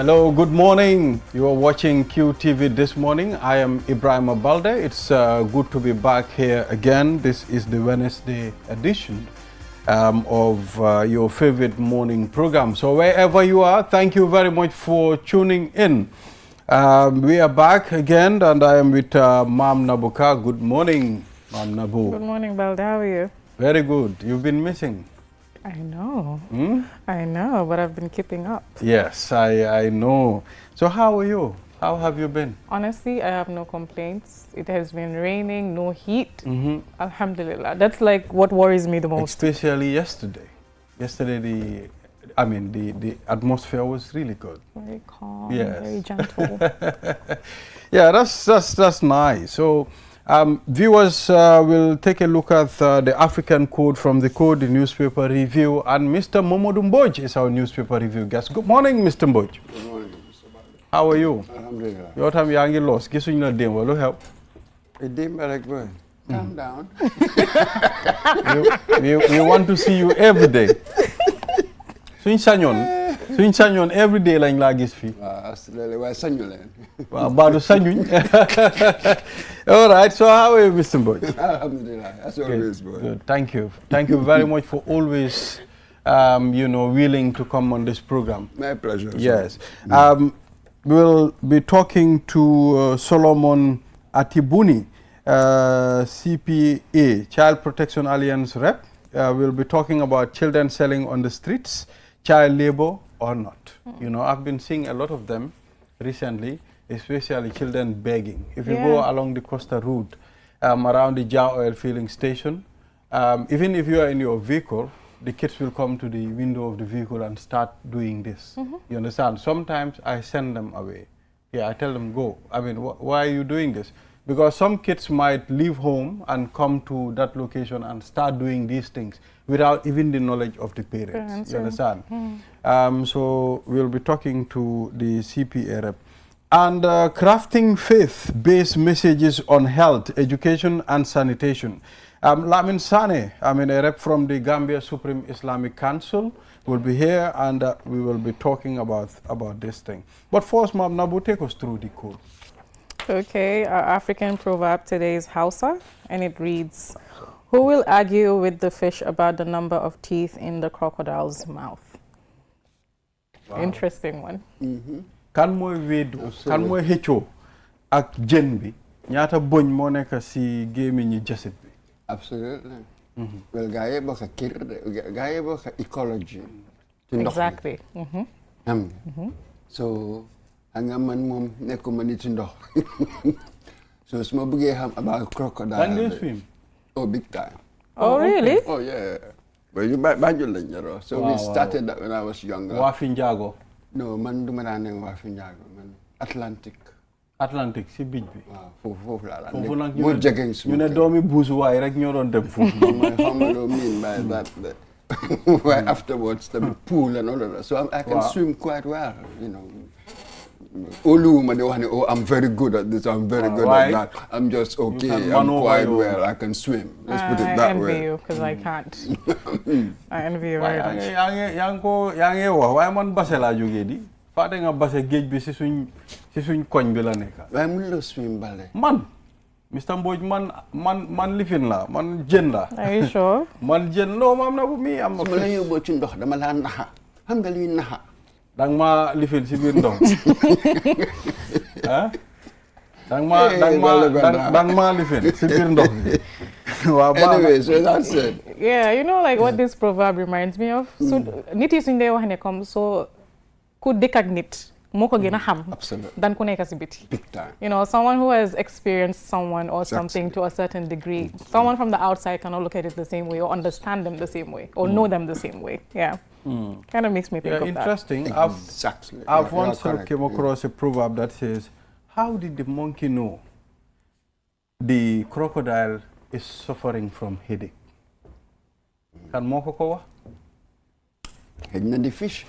Hello, good morning. You are watching QTV this morning. I am Ibrahim Abalde. It's good to be back here again. This is the Wednesday edition of your favorite morning program. So wherever you are, thank you very much for tuning in. We are back again, and I am with Mam Nabuka. Good morning, Mam Nabu. Good morning, Balde. How are you? Very good. You've been missing. I know. I know, but I've been keeping up. Yes, I know. So how are you? How have you been? Honestly, I have no complaints. It has been raining, no heat. Alhamdulillah. That's like what worries me the most. Especially yesterday. Yesterday, the atmosphere was really good. Very calm, Yes. very gentle. Yeah, that's nice. So viewers will take a look at the African Code from the Code, the newspaper review, and Mr. Momodou Mbodj is our newspaper review guest. Good morning, Mr. Mbodj. Good morning, Mr. Bale. How are you? Alhamdulillah. Your time you are lost. Guess you know them. Will you help? Calm down. We want to see you every day. Suñ sañoon every day lañ laa gis fii. Waaw sañu leen. Waaw baadu sañuñ. All right, so how are you, Mr. Mbodj? Alhamdulillah, as always, boy. Good. Thank you. Thank you very much for always, willing to come on this program. My pleasure. Yes. We'll be talking to Solomon Atibuni, CPA, Child Protection Alliance rep. We'll be talking about children selling on the streets, child labor or not. You know, I've been seeing a lot of them recently, especially children begging. If you go along the Costa route, around the Jar Oil filling station, even if you are in your vehicle, the kids will come to the window of the vehicle and start doing this. You understand? Sometimes I send them away. Yeah, I tell them, go. I mean, why are you doing this? Because some kids might leave home and come to that location and start doing these things without even the knowledge of the parents. You understand? So we'll be talking to the CPA rep. And crafting faith-based messages on health, education, and sanitation. Lamin Sane, a rep from the Gambia Supreme Islamic Council, will be here, and we will be talking about this thing. But first, Ma'am Nabu, take us through the code. Okay, our African proverb today is Hausa, and it reads, "Who will argue with the fish about the number of teeth in the crocodile's mouth?" Wow. Interesting one. Kan moy wedu, kan moy heccio ak jën bi ñaata boñ mo nekk ci gémmiñu jasit bi. Absolutely. Well, gaye boka gaye boka ecology. Exactly. So, hanga man mom nekkuma nit ndox. So, suma bëggee xam about crocodile. Can you swim? Oh, big time. Oh, really? Oh, yeah. But you Banjul lañ yaroo. So, we started that when I was younger. Wafi Njago. No, man duma daan ne Wafi Njago, man Atlantic si bij bi. Waaw, foofu laa daan. Foofu nag moo jegeñ suma ñu ne doomi buusu waay rek ñoo doon dem foofu. How much do mean by that? Why afterwards the pool and all of that. So I can swim quite well, you know. Oluma, they want to, oh, I'm very good at this, I'm very good at that. I'm just okay, I'm quite well, I can swim. Let's put it that way. I envy you, because I can't. I envy you very much. yaa ngi wax waaye man base laa jógee di faate nga base géej bi si suñ koñ bi la nekk. Waaye mun la swim bale. Man Mr. Mbodj man lifin la man jën la. Are you sure? Man jën loo Ma'am Nabu mi am na. Su ma la yóbboo ci ndox dama laa naxa xam nga luy naxa. Dang ma lifin si biir ndox. Ah? Dang ma lifin si biir ndox bi. Anyway, so that's it. Yeah, you know like what this proverb reminds me of? So nit yi suñ dee wax ne comme so ku dëkk ak nit moo ko gën a xam dan ku nekk si biti. Big time. You know, someone who has experienced someone or something to a certain degree, someone from the outside cannot look at it the same way or understand them the same way or know them the same way. Yeah. Kind of makes me think of interesting. that. Exactly. I've once came across a proverb that says, how did the monkey know the crocodile is suffering from headache? Kan moo ko wax? Xëj na di fish.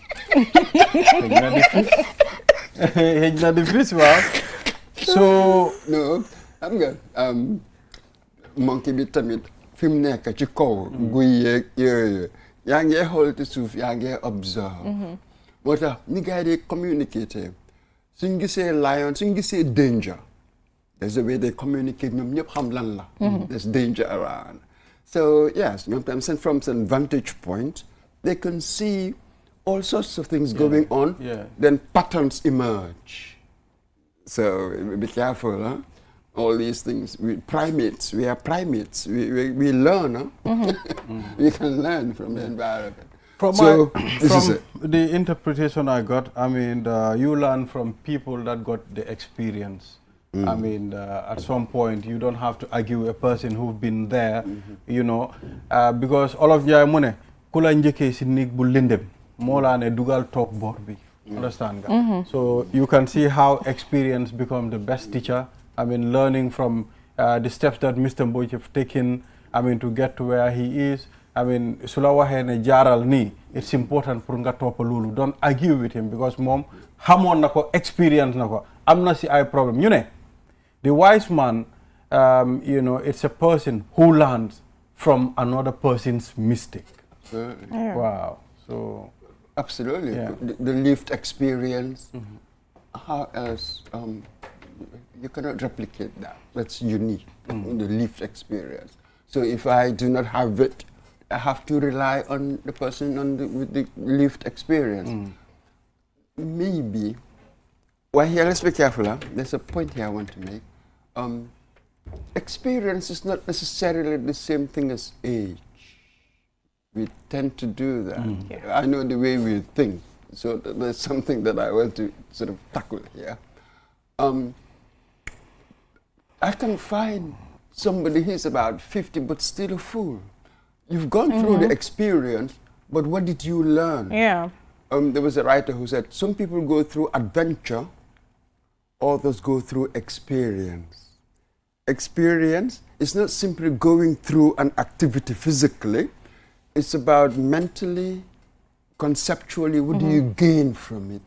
Xëj na di fish, waaw. So no, xam nga monkey bi tamit fi mu nekk ci kaw guy yeeg yooyu yaa ngi xool ci suuf yaa ngi observe moo tax ni gars yi di communiquer suñ gisee lion suñ gisee danger there's a way they communicate ñoom ñëpp xam lan la there's danger around so yes ñoom tam from some vantage point they can see all sorts of things going on then patterns emerge so be careful huh? All these things we are primates we learn we can learn from the environment. From the interpretation I got, I mean, you learn from people that got the experience. I mean, at some point, you don't have to argue a person who's been there, you know, because all of you money, kula njeke si nik bu lindem, mola ne dugal talk board bi, understand nga? So you can see how experience become the best teacher. I mean, learning from the steps that Mr. Mbodj have taken, I mean, to get to where he is. I mean, sulawahe ne jaral ni, it's important for nga topa lulu. Don't argue with him because mom, hamon nako experience nako. Amna si I problem. You know, the wise man, you know, it's a person who learns from another person's mistake. Yeah. Wow. So absolutely, the lived experience. How else? You cannot replicate that. That's unique. The lived experience. So if I do not have it, I have to rely on the person with the lived experience. Maybe. Well, here, let's be careful. Huh? There's a point here I want to make. Experience is not necessarily the same thing as age. We tend to do that. I know the way we think. So there's something that I want to sort of tackle here. I can find somebody who's about 50 but still a fool. You've gone through the experience, but what did you learn? Yeah. There was a writer who said, some people go through adventure, others go through experience. Experience is not simply going through an activity physically, it's about mentally, conceptually, what do you gain from it?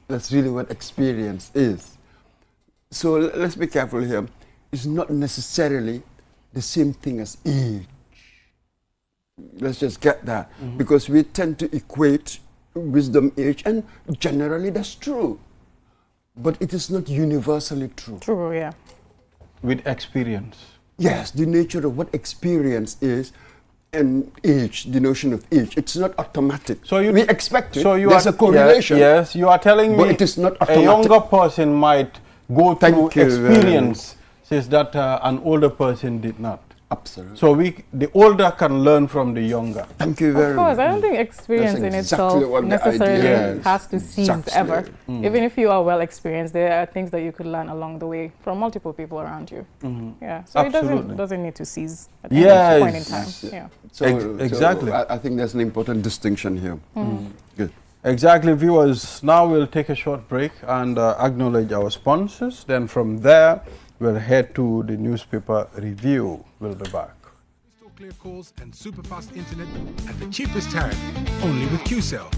That's really what experience is. So let's be careful here. It's not necessarily the same thing as age. Let's just get that. Because we tend to equate wisdom, age, and generally that's true. But it is not universally true. True, yeah. with experience. Yes, the nature of what experience is and age, the notion of age. It's not automatic. So we expect it. So there's a correlation. Yes, you are telling me it is not automatic. A younger person might go through experiences that an older person did not. Absolutely. So the older can learn from the younger. Thank you very much. Of course, I don't think experience in itself necessarily has to cease ever. Even if you are well experienced, there are things that you could learn along the way from multiple people around you. Yeah, so it doesn't need to cease at any point in time. Yeah. So, exactly. So I think there's an important distinction here. Good. Exactly, viewers. Now we'll take a short break and acknowledge our sponsors. Then from there, we'll head to the newspaper review. We'll be back. Crystal clear calls and super fast internet at the cheapest tariff, only with QCell.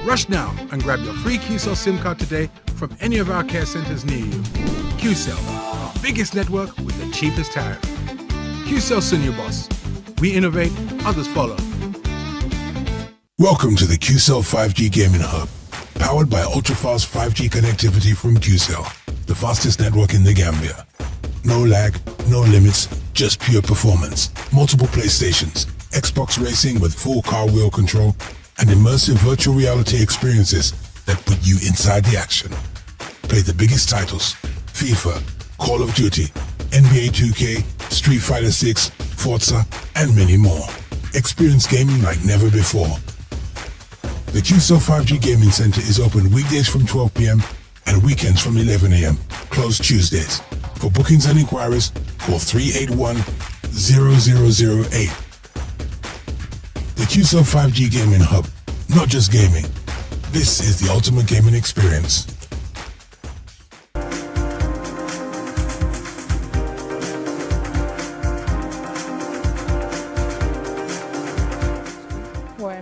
Rush now and grab your free QCell SIM card today from any of our care centers near you. QCell, the biggest network with the cheapest tariff. QCell Senior Boss. We innovate, others follow. Welcome to the QCell 5G Gaming Hub, powered by ultra-fast 5G connectivity from QCell, the fastest network in the Gambia. No lag, no limits, just pure performance. Multiple PlayStations, Xbox racing with full car wheel control, and immersive virtual reality experiences that put you inside the action. Play the biggest titles: FIFA, Call of Duty, NBA 2K, Street Fighter 6, Forza, and many more. Experience gaming like never before. The QCell 5G Gaming Center is open weekdays from 12 p.m. and weekends from 11 a.m. Closed Tuesdays. For bookings and inquiries, call 381-0008. The QCell 5G Gaming Hub. Not just gaming. This is the ultimate gaming experience.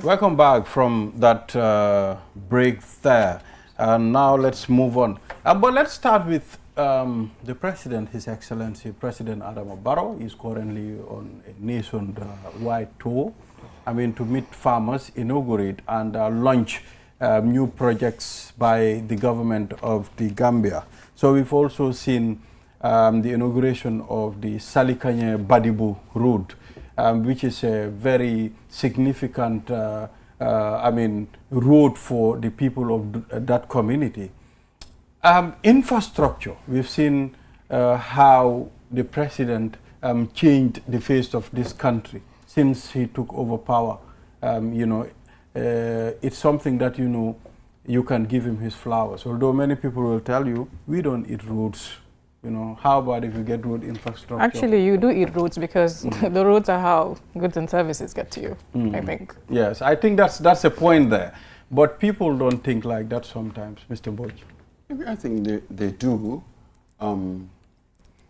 Welcome back from that break there. And now let's move on. But let's start with the President, His Excellency President Adama Barrow is currently on a nationwide tour. I mean, to meet farmers, inaugurate and launch new projects by the government of the Gambia. So we've also seen the inauguration of the Salikanye Badibu Road, which is a very significant road for the people of that community. Infrastructure, we've seen how the president changed the face of this country since he took over power. It's something that, you can give him his flowers. Although many people will tell you, we don't eat roads. How about if you get road infrastructure? Actually, you do eat roads because the roads are how goods and services get to you, I think. Yes, I think that's a point there. But people don't think like that sometimes, Mr. Boj. I think they do.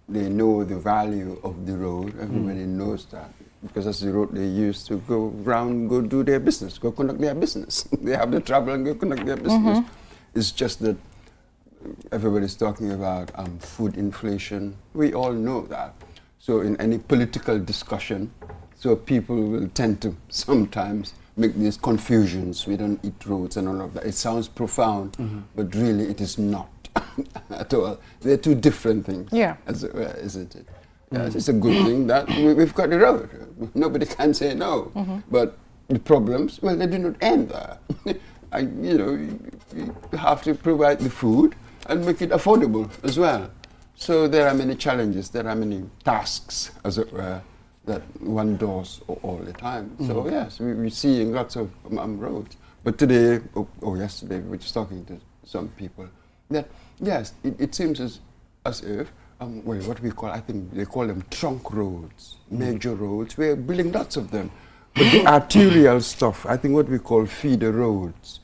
They know the value of the road. Everybody knows that. Because that's the road they use to go around, go do their business, go conduct their business. They have to travel and go conduct their business. It's just that everybody's talking about food inflation. We all know that. So in any political discussion, so people will tend to sometimes make these confusions. We don't eat roads and all of that. It sounds profound, but really it is not at all. They're two different things, as it were, isn't it? Yes, it's a good thing that we've got the road. Nobody can say no. But the problems, well, they do not end there. You have to provide the food and make it affordable as well. So there are many challenges, there are many tasks, as it were, that one does all the time. So yes, we're seeing lots of roads. But today, or yesterday, we were just talking to some people, that yes, it seems as if, what we call, I think they call them trunk roads, major roads. We're building lots of them. But the arterial stuff, I think what we call feeder roads,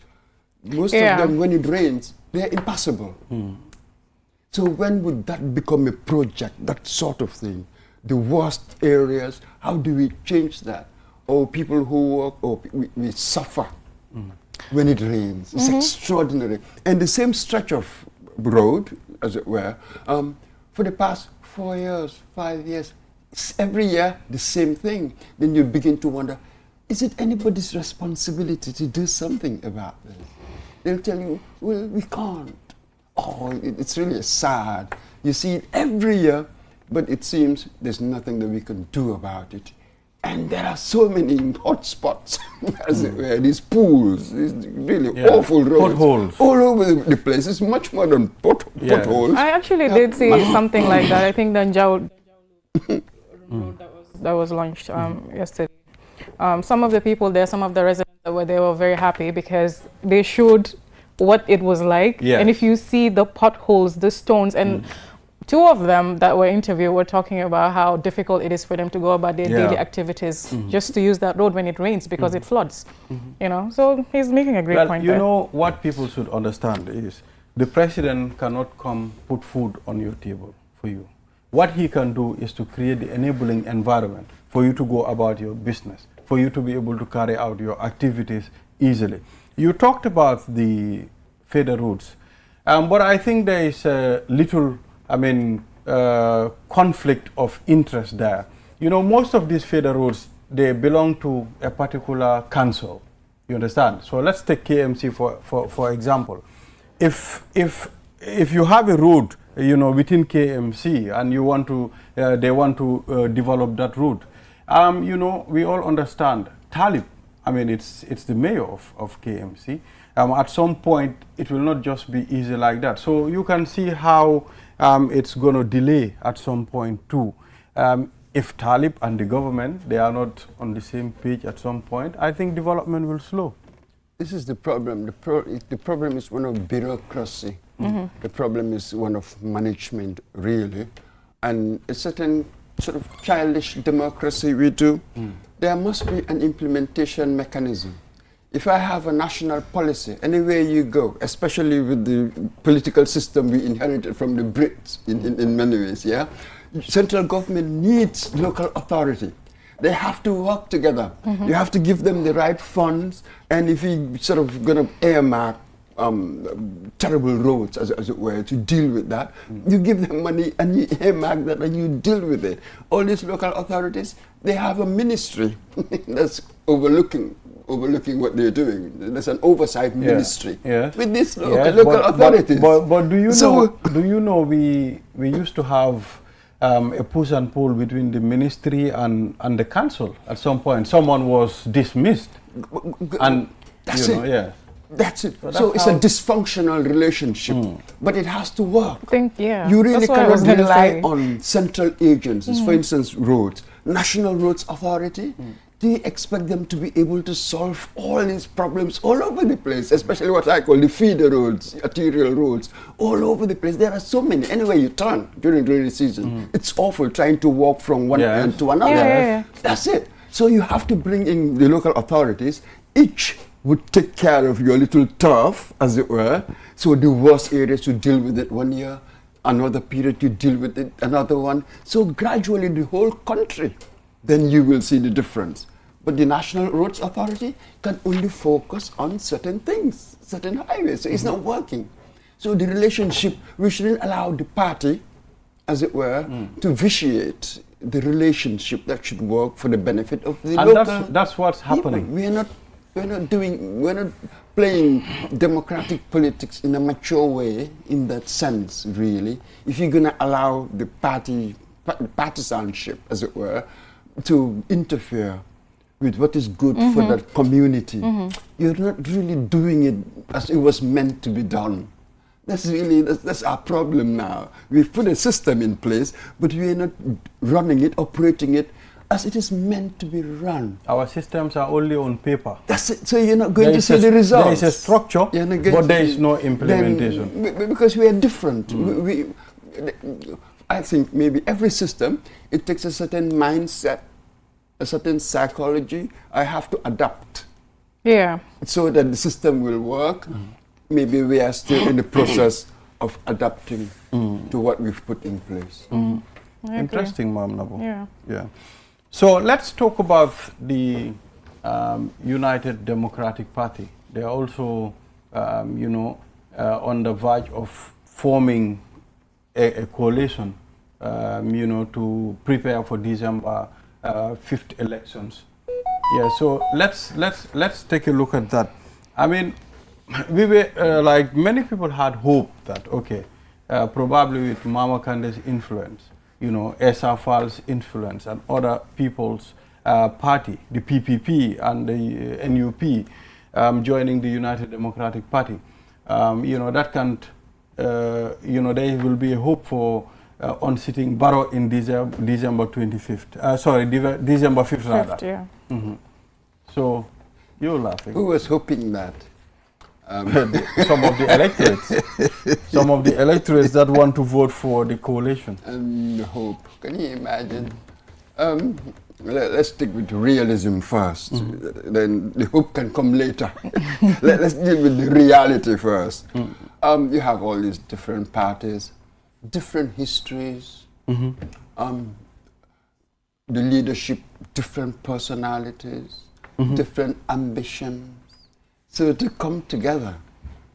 most of them, when it rains, they're impassable. So when would that become a project, that sort of thing? The worst areas, how do we change that? Or people who work, we suffer when it rains. It's extraordinary. And the same stretch of road, as it were, for the past 4 years, 5 years, every year the same thing. Then you begin to wonder, is it anybody's responsibility to do something about this? They'll tell you, well, we can't. Oh, it's really sad. You see it every year, but it seems there's nothing that we can do about it. And there are so many hot spots, as it were, these pools, these really awful roads. Potholes. All over the place. It's much more than potholes. I actually did see something like that. I think the Njau road that was launched yesterday. Some of the people there, some of the residents they were very happy because they showed what it was like. And if you see the potholes, the stones, and two of them that were interviewed were talking about how difficult it is for them to go about their daily activities just to use that road when it rains because it floods. So he's making a great point there. What people should understand is the president cannot come put food on your table for you. What he can do is to create the enabling environment for you to go about your business, for you to be able to carry out your activities easily. You talked about the feeder roads, but I think there is a little conflict of interest there. Most of these feeder roads, they belong to a particular council. You understand? So let's take KMC for example. If you have a road, within KMC and you want to, they want to develop that road, we all understand Talib. It's the mayor of KMC. At some point, it will not just be easy like that. So you can see how it's going to delay at some point too. If Talib and the government, they are not on the same page at some point, I think development will slow. This is the problem. The problem is one of bureaucracy. The problem is one of management, really. And a certain sort of childish democracy we do. There must be an implementation mechanism. If I have a national policy, anywhere you go, especially with the political system we inherited from the Brits in many ways, central government needs local authority. They have to work together. You have to give them the right funds, and if you sort of going to earmark terrible roads, as it were, to deal with that, you give them money and you earmark that and you deal with it. All these local authorities, they have a ministry that's overlooking overlooking what they're doing. There's an oversight ministry with these local authorities. But do you So- know we used to have a push and pull between the ministry and the council at some point. Someone was dismissed, and That's you know, it. That's it. So So, that's it's a how- dysfunctional relationship, but it has to work. I think, yeah. You really that's what I was cannot gonna rely say. on central agencies, for instance, roads. National Roads Authority, do you expect them to be able to solve all these problems all over the place, especially what I call the feeder roads, arterial roads, all over the place? There are so many. Anywhere you turn during the season, it's awful trying to walk from one Yes. end to another. Yeah. That's it. So you have to bring in the local authorities. Each would take care of your little turf, as it were. So the worst areas, you deal with it 1 year, another period you deal with it another one. So gradually the whole country, then you will see the difference. But the National Roads Authority can only focus on certain things, certain highways. So it's not working. So the relationship, we shouldn't allow the party, as it were, to vitiate the relationship that should work for the benefit of the and local that's what's people. happening. We're not playing democratic politics in a mature way in that sense, really. If you're gonna allow the partisanship, as it were, to interfere with what is good for that community, you're not really doing it as it was meant to be done. That's our problem now. We've put a system in place, but we are not running it, operating it as it is meant to be run. Our systems are only on paper. That's it. So you're not going There to is see the results. There is a structure, You're not going but to there see- is no implementation. Because we are different. I think maybe every system, it takes a certain mindset, a certain psychology. I have to adapt Yeah. so that the system will work. Maybe we are still in the process of adapting to what we've put in place. I agree. Interesting, Ma'am Nabo. Yeah. So let's talk about the United Democratic Party. They are also, on the verge of forming a coalition, to prepare for December 5th elections. Yeah. So let's take a look at that. I mean, we were like many people had hope that probably with Mama Kande's influence, Esa Fal's influence and other people's party, the PPP and the NUP joining the United Democratic Party, that can, there will be a hope for unseating Barrow in December 25th. December 5th rather. 5th, yeah. So you're laughing. Who was hoping that? Some of the electorates that want to vote for the coalition. Hope. Can you imagine? Let's stick with realism first. Then the hope can come later. Let's deal with the reality first. You have all these different parties, different histories, the leadership, different personalities, different ambitions. So to come together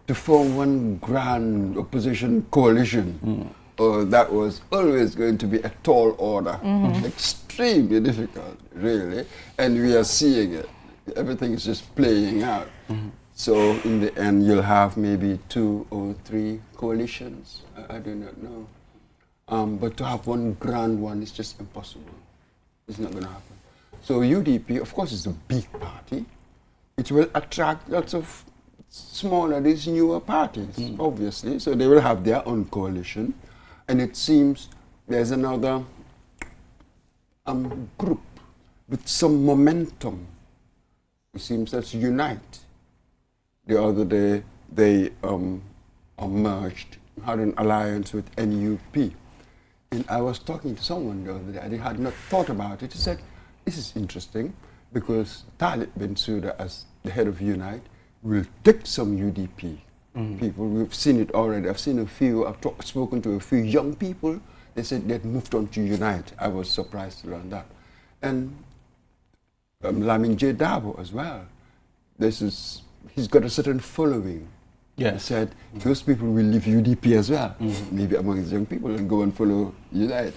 to form one grand opposition coalition, that was always going to be a tall order, extremely difficult, really. And we are seeing it. Everything is just playing out. So in the end, you'll have maybe 2 or 3 coalitions. I do not know. But to have one grand one is just impossible. It's not going to happen. So UDP, of course, is a big party. It will attract lots of smaller, these newer parties, obviously. So they will have their own coalition. And it seems there's another group with some momentum. It seems that's Unite. The other day, they merged, had an alliance with NUP. And I was talking to someone the other day, I had not thought about it. He said, this is interesting, because Talib Bensouda, as the head of Unite, will take some UDP people. We've seen it already. I've seen a few, spoken to a few young people. They said they'd moved on to Unite. I was surprised to learn that. And Lamin J. Dabo as well. He's got a certain following. Yes. He said those people will leave UDP as well, maybe among his young people, and go and follow Unite.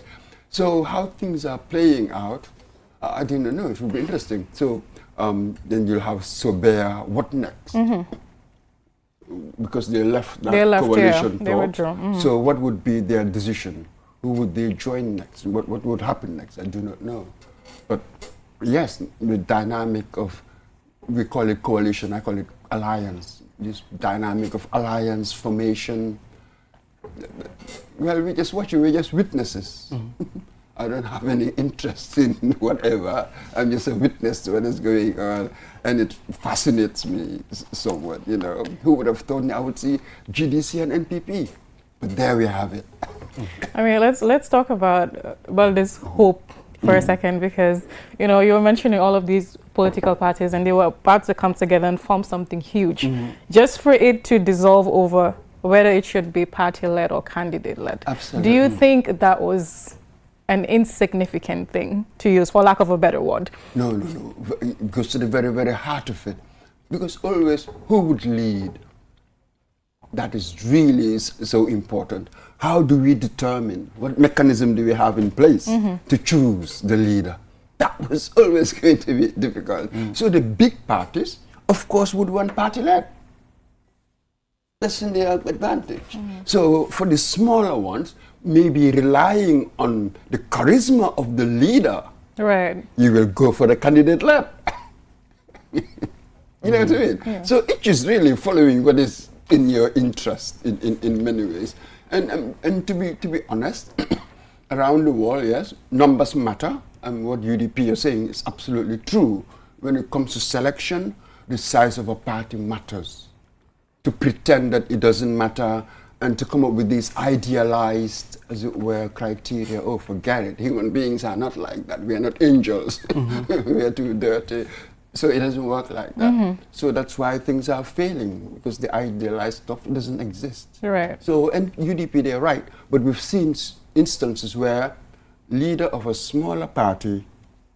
So how things are playing out, I didn't know. It would be interesting. So then you'll have Sobea. What next? Because they left that They left, coalition yeah. They talk. withdrew. So what would be their decision? Who would they join next? What would happen next? I do not know. But yes, the dynamic of, we call it coalition, I call it alliance. This dynamic of alliance formation. Well, we just watch it, we're just witnesses. I don't have any interest in whatever. I'm just a witness to what is going on, and it fascinates me somewhat. You know, who would have thought I would see GDC and NPP? But there we have it. I mean, let's talk about this hope for a second, because you know, you were mentioning all of these political parties, and they were about to come together and form something huge, just for it to dissolve over whether it should be party-led or candidate-led. Absolutely. Do you think that was an insignificant thing to use, for lack of a better word? No. It goes to the very, very heart of it. Because always, who would lead? That is really so important. How do we determine, what mechanism do we have in place to choose the leader? That was always going to be difficult. So the big parties, of course, would want party-led. That's in their advantage. So for the smaller ones, maybe relying on the charisma of the leader, Right. you will go for the candidate-led. You know what I mean? Yeah. So each is really following what is in your interest in many ways. And to be honest, around the world, yes, numbers matter. And what UDP is saying is absolutely true. When it comes to selection, the size of a party matters. To pretend that it doesn't matter and to come up with these idealized, as it were, criteria. Oh, forget it. Human beings are not like that. We are not angels. We are too dirty. So it doesn't work like that. So that's why things are failing, because the idealized stuff doesn't exist. Right. So, and UDP, they're right. But we've seen instances where leader of a smaller party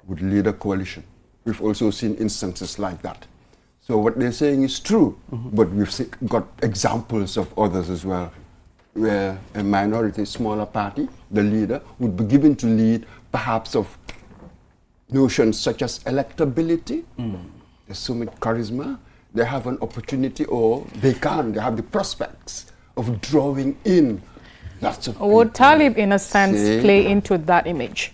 would lead a coalition. We've also seen instances like that. So what they're saying is true, but we've got examples of others as well, where a minority, smaller party, the leader, would be given to lead perhaps of notions such as electability. There's so much charisma. They have an opportunity, or they have the prospects of drawing in lots of people. Would Talib, in a sense, See? play into that image?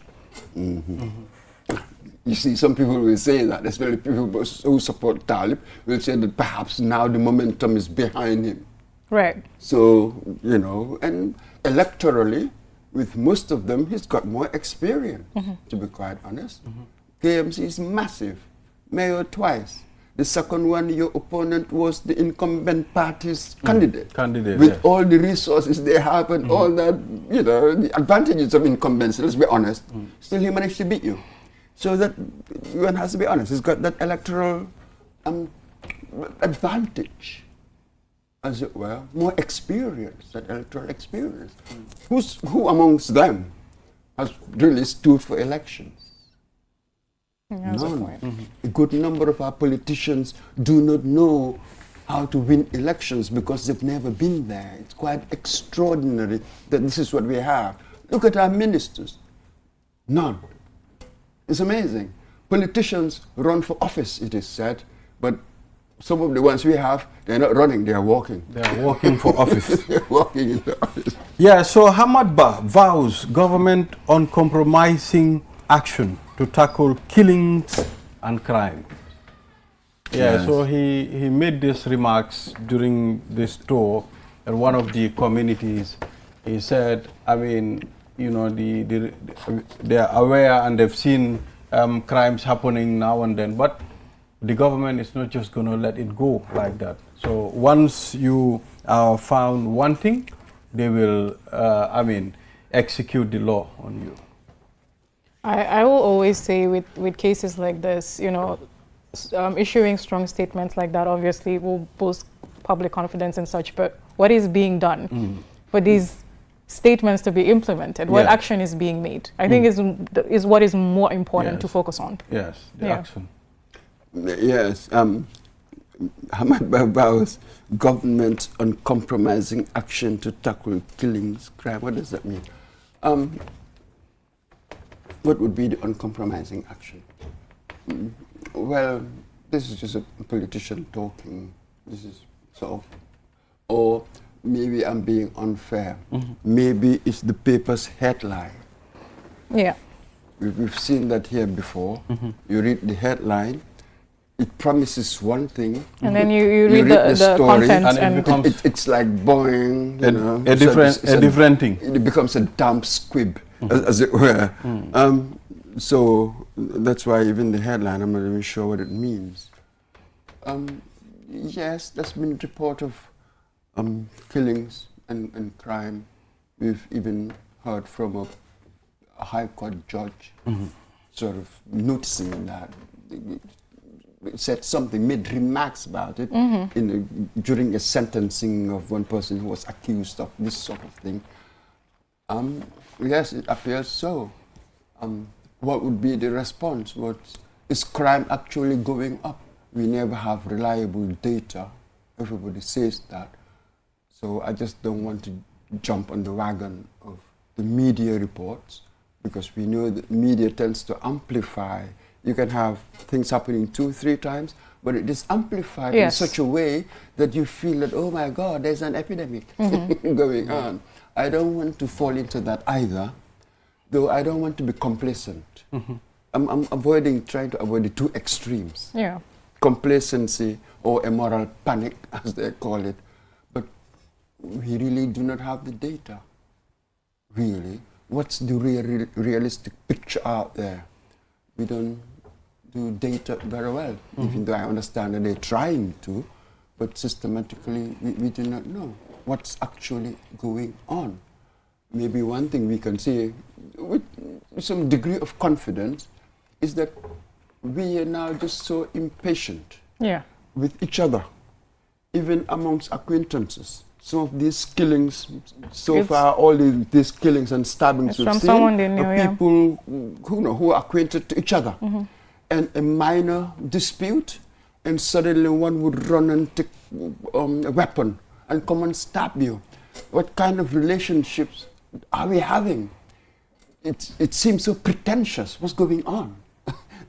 You see, some people will say that, especially people who support Talib, will say that perhaps now the momentum is behind him. Right. So, you know, and electorally, with most of them, he's got more experience, to be quite honest. KMC is massive, mayor twice. The second one, your opponent was the incumbent party's candidate. With yes. all the resources they have and all that, you know, the advantages of incumbency, let's be honest, still he managed to beat you. So that one has to be honest. He's got that electoral advantage, as it were, more experience, that electoral experience. Who amongst them has really stood for elections? That's a None. point. A good number of our politicians do not know how to win elections because they've never been there. It's quite extraordinary that this is what we have. Look at our ministers. None. It's amazing. Politicians run for office, it is said, but some of the ones we have, they're not running, they're walking. They are working for office. They're walking in the office. Yeah, so Hamad Ba vows government uncompromising action to tackle killings and crime. Yeah, Yes. so he made these remarks during this tour at one of the communities. He said, I mean, you know, they are aware and they've seen crimes happening now and then, but the government is not just going to let it go like that. So once you are found wanting, they will, execute the law on you. I will always say with cases like this, you know, issuing strong statements like that obviously will boost public confidence and such, but what is being done for these statements to be implemented? What Yeah. action is being made? I think is what is more important to Yes. focus on. Yes, the Yeah. action. Yes, Hamad Ba vows government uncompromising action to tackle killings, crime. What does that mean? What would be the uncompromising action? Well, this is just a politician talking. This is so, or maybe I'm being unfair. Maybe it's the paper's headline. Yeah. We've seen that here before. You read the headline, it promises one thing. And then you read the story, content and it becomes it's like boing, you know. a different thing. It becomes a damp squib, as it were. So that's why even the headline, I'm not even sure what it means. Yes, there's been a report of killings and crime. We've even heard from a high court judge sort of noticing that. Said something, made remarks about it during a sentencing of one person who was accused of this sort of thing. Yes, it appears so. What would be the response? Is crime actually going up? We never have reliable data. Everybody says that. So I just don't want to jump on the wagon of the media reports, because we know that media tends to amplify. You can have things happening 2-3 times, but it is amplified in such a way that you feel that, oh my God, there's an epidemic going on. I don't want to fall into that either, though I don't want to be complacent. I'm trying to avoid the two extremes. Yeah. Complacency or a moral panic, as they call it. But we really do not have the data. Really. What's the realistic picture out there? We don't do data very well, even though I understand that they're trying to, but systematically we do not know what's actually going on. Maybe one thing we can say with some degree of confidence is that we are now just so impatient with each other, even amongst acquaintances. Some of these killings, far, all these killings and stabbings we've seen, people who are acquainted to each other. And a minor dispute, and suddenly one would run and take a weapon and come and stab you. What kind of relationships are we having? It seems so pretentious. What's going on?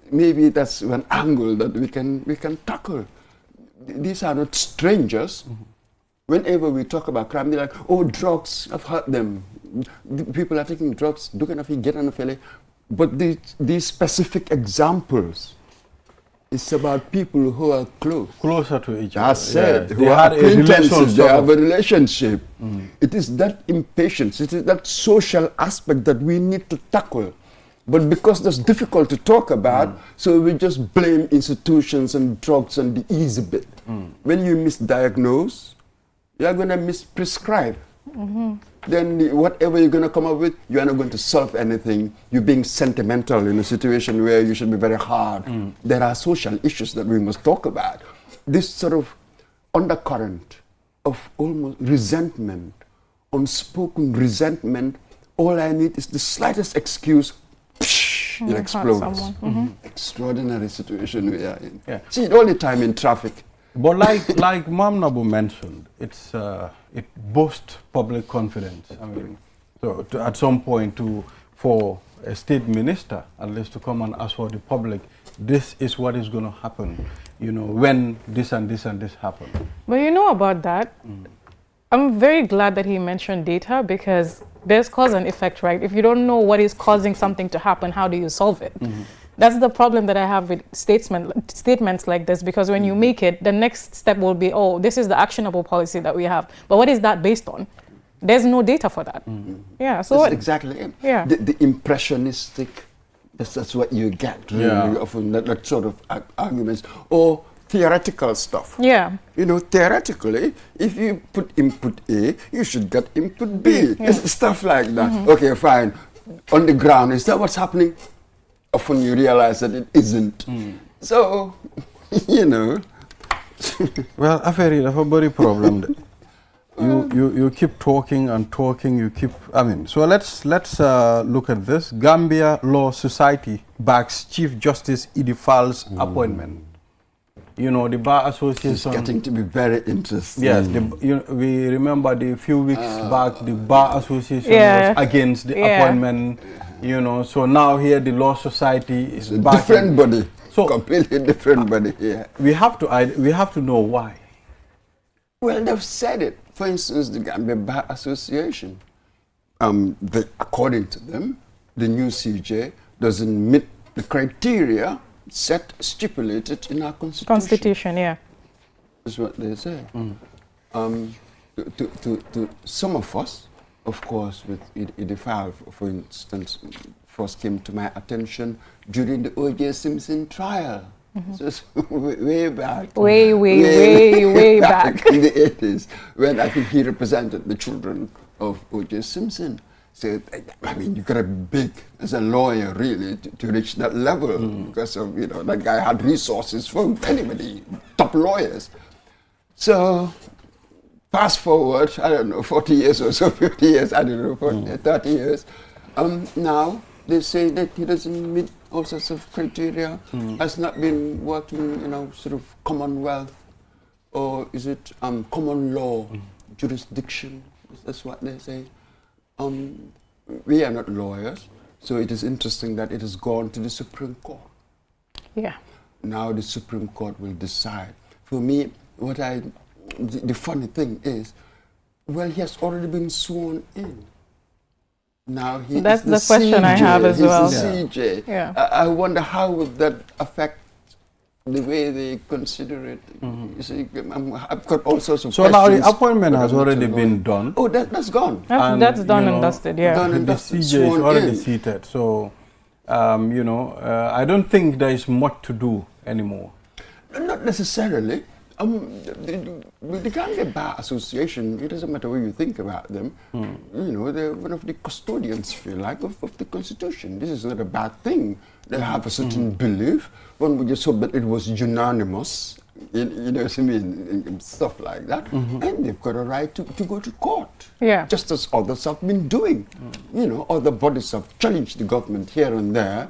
Maybe that's one angle that we can tackle. These are not strangers. Whenever we talk about crime, they're like, oh, drugs, I've heard them. People are taking drugs, but these specific examples, it's about people who are closer to each other. I said, yeah. who are acquaintances, they have a relationship. It is that impatience, it is that social aspect that we need to tackle. But because that's difficult to talk about, so we just blame institutions and drugs and the easy bit. When you misdiagnose, you are going to misprescribe. Then whatever you're going to come up with, you are not going to solve anything. You're being sentimental in a situation where you should be very hard. There are social issues that we must talk about. This sort of undercurrent of almost resentment, unspoken resentment, all I need is the slightest excuse, it explodes. Extraordinary situation we are in. See it all the time in traffic. But like Mam Nabu mentioned, it boosts public confidence. I mean, so at some point for a state minister, at least, to come and assure the public, this is what is going to happen, when this and this and this happen. But you know about that, I'm very glad that he mentioned data, because there's cause and effect, right? If you don't know what is causing something to happen, how do you solve it? That's the problem that I have with statements like this, because when you make it, the next step will be, oh, this is the actionable policy that we have. But what is that based on? There's no data for that. Yeah, so that's exactly it. Yeah. The impressionistic, that's what you get, really, often, that sort of arguments. Or theoretical stuff. Yeah. Theoretically, if you put input A, you should get input B. Stuff like that. Okay, fine. On the ground, is that what's happening? Often you realize that it isn't. So, Well, affaire that's a very problem. You keep talking and talking. So let's look at this. Gambia Law Society backs Chief Justice Idi Fall's appointment. The Bar Association. It's getting to be very interesting. Yes, we remember the few weeks back, the Bar Association was against the appointment. You know, so now here the Law Society is It's a back different and- body. So- Completely different body here. we have to know why. Well, they've said it. For instance, the Gambia Bar Association, according to them, the new CJ doesn't meet the criteria stipulated in our constitution. Constitution, yeah. That's what they say. To some of us, of course, with the file, for instance, first came to my attention during the O.J. Simpson trial. So it's way back. Way back. In the 80s, when I think he represented the children of O.J. Simpson. So, I mean, you got to be big as a lawyer, really, to reach that level, because of, you know, that guy had resources for anybody, top lawyers. So, fast forward, I don't know, 40 years or so, 50 years, I don't know, 30 years. Now, they say that he doesn't meet all sorts of criteria, has not been working, you know, sort of Commonwealth, or is it common law jurisdiction? That's what they say. We are not lawyers, so it is interesting that it has gone to the Supreme Court. Yeah. Now the Supreme Court will decide. For me, the funny thing is, well, he has already been sworn in. Now he That's is the question I have as He's well. the CJ. Yeah. I wonder how would that affect the way they consider it. You see, I've got all sorts of So now questions. the appointment but has I'm not already sure. been done. Oh, that's gone. And, That's done you and know, dusted, yeah. done and The dusted, CJ is sworn already in. seated, so you know, I don't think there is much to do anymore. Not necessarily. The Gambia Bar Association, it doesn't matter what you think about them, you know, they're one of the custodians, feel like, of the Constitution. This is not a bad thing. They have a certain belief. One would just hope that it was unanimous, you know what I mean, and stuff like that. And they've got a right to go to court. Yeah. Just as others have been doing. You know, other bodies have challenged the government here and there,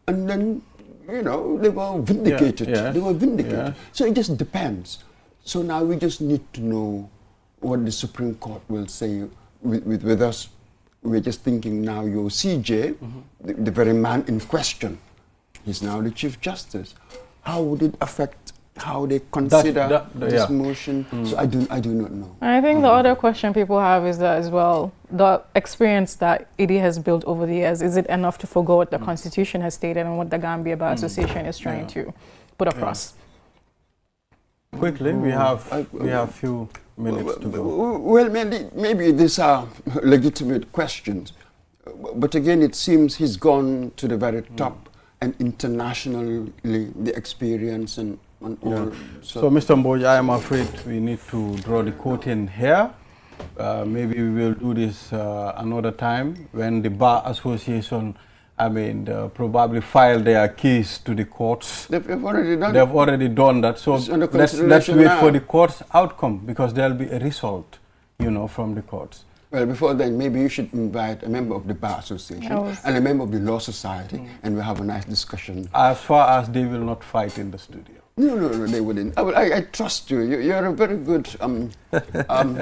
and then, you know, they were vindicated. Yeah. They were vindicated. Yeah. So it just depends. So now we just need to know what the Supreme Court will say with us. We're just thinking now your CJ, the very man in question, he's now the Chief Justice. How would it affect how they consider this yeah. motion? So I do not know. I think the other question people have is that as well, the experience that ED has built over the years, is it enough to forgo what the Constitution has stated and what the Gambia Bar Association is trying to put across? Quickly, we have few minutes to go. Well, maybe these are legitimate questions. But again, it seems he's gone to the very top and internationally the experience and all. So, Mr. Mboj, I am afraid we need to draw the curtain here. Maybe we will do this another time when the Bar Association, probably file their case to the courts. They've already done They've already done that. So It's under let's consideration wait now. for the court's outcome, because there'll be a result, you know, from the courts. Well, before then, maybe you should invite a member of the Bar Association and a member of the Law Society, and we'll have a nice discussion. As far as they will not fight in the studio. No, they wouldn't. I trust you. You're a very good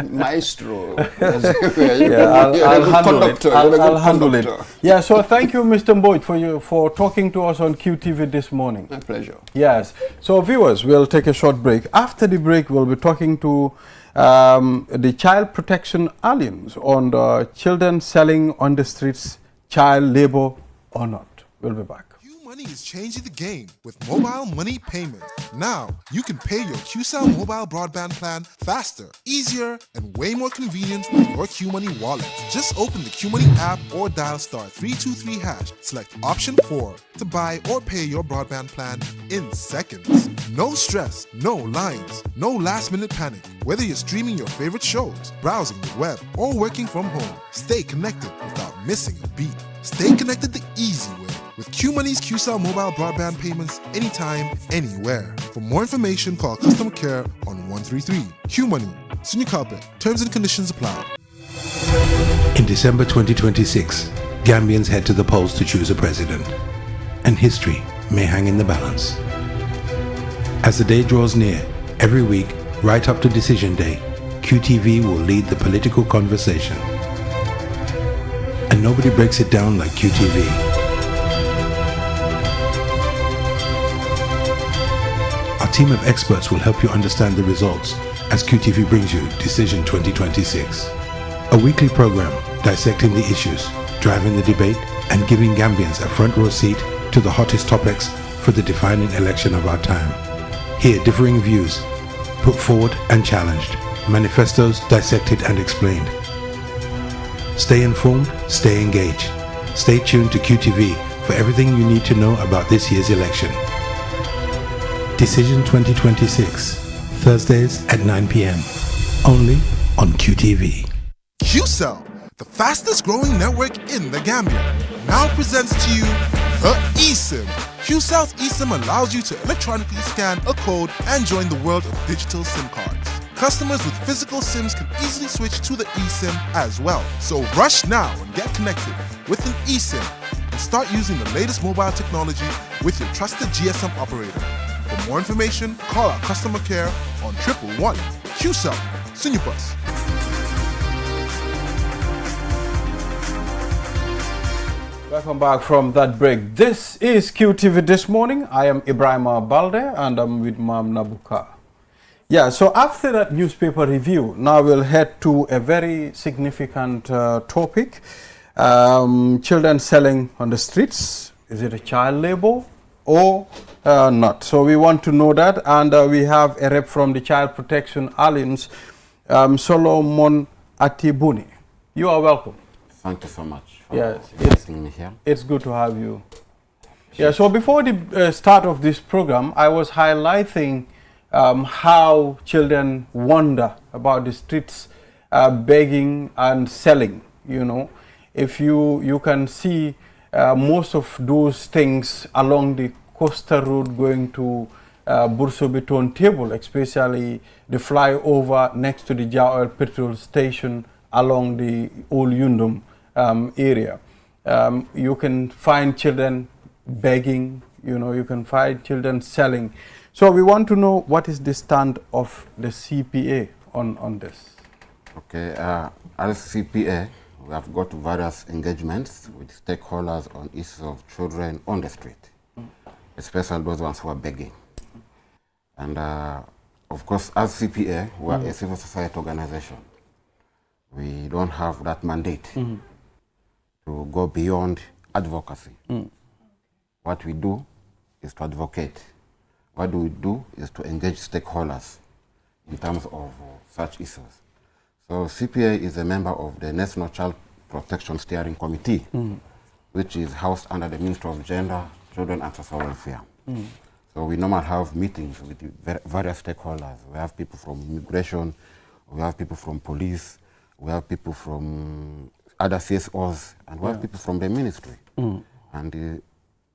maestro. I'll handle it. Yeah, so thank you, Mr. Mboj, for talking to us on QTV this morning. My pleasure. Yes. So, viewers, we'll take a short break. After the break, we'll be talking to the Child Protection Alliance on the children selling on the streets, child labor or not. We'll be back. Money is changing the game with mobile money payments. Now, you can pay your QCell mobile broadband plan faster, easier, and way more convenient with your QMoney wallet. Just open the QMoney app or dial *323#. Select option 4 to buy or pay your broadband plan in seconds. No stress, no lines, no last-minute panic. Whether you're streaming your favorite shows, browsing the web, or working from home, stay connected without missing a beat. Stay connected the easy way with QMoney's QCell mobile broadband payments anytime, anywhere. For more information, call customer care on 133. QMoney. Senior Culprit. Terms and conditions apply. In December 2026, Gambians head to the polls to choose a president, and history may hang in the balance. As the day draws near, every week, right up to decision day, QTV will lead the political conversation. A and nobody breaks it down like QTV. Our team of experts will help you understand the results as QTV brings you Decision 2026, a weekly program dissecting the issues, driving the debate, and giving Gambians a front row seat to the hottest topics for the defining election of our time. Hear differing views put forward and challenged, manifestos dissected and explained. Stay informed, stay engaged. Stay tuned to QTV for everything you need to know about this year's election. Decision 2026, Thursdays at 9 p.m. Only on QTV. QCell, the fastest growing network in the Gambia, now presents to you the eSIM. QCell's eSIM allows you to electronically scan a code and join the world of digital SIM cards. Customers with physical SIMs can easily switch to the eSIM as well. So rush now and get connected with an eSIM and start using the latest mobile technology with your trusted GSM operator. For more information, call our customer care on 111. QCell, Sunubus. Welcome back from that break. This is QTV This Morning. I am Ibrahim Balde and I'm with Mam Nabuka. Yeah, so after that newspaper review, now we'll head to a very significant topic. Children selling on the streets. Is it a child labor or not? So we want to know that, and we have a rep from the Child Protection Alliance, Solomon Atibuni. You are welcome. Thank you so much for Yes, inviting me here. It's good to have you. Yeah, so before the start of this program, I was highlighting how children wander about the streets begging and selling. You know, if you can see most of those things along the Costa Road going to Burso Beton Table, especially the flyover next to the Jah Oil petrol station along the Old Yundum area. You can find children begging, you know, you can find children selling. So we want to know what is the stand of the CPA on this. Okay, as CPA, we have got various engagements with stakeholders on issues of children on the street, especially those ones who are begging. And of course, as CPA, we are a civil society organization. We don't have that mandate to go beyond advocacy. What we do is to advocate. What we do is to engage stakeholders in terms of such issues. So CPA is a member of the National Child Protection Steering Committee, which is housed under the Ministry of Gender, Children and Social Welfare. So we normally have meetings with various stakeholders. We have people from immigration, we have people from police, we have people from other CSOs, and we have people from the ministry. And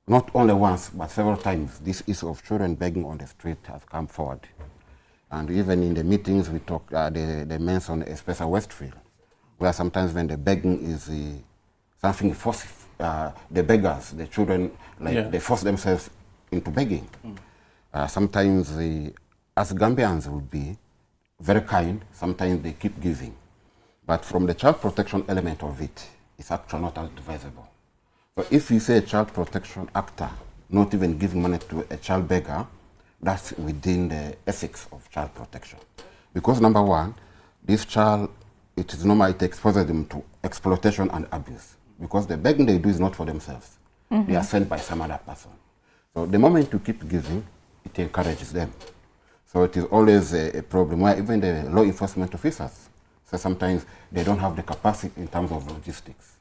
not only once, but several times, this issue of children begging on the street has come forward. And even in the meetings, we talk, they mention especially Westfield, where sometimes when the begging is something forceful, the beggars, the children, like they force themselves into begging. Sometimes as Gambians will be very kind, sometimes they keep giving. But from the child protection element of it, it's actually not advisable. So if you say a child protection actor not even giving money to a child beggar, that's within the ethics of child protection. Because number one, this child, it is normal, it exposes them to exploitation and abuse. Because the begging they do is not for themselves. They are sent by some other person. So the moment you keep giving, it encourages them. So it is always a problem where even the law enforcement officers, so sometimes they don't have the capacity in terms of logistics.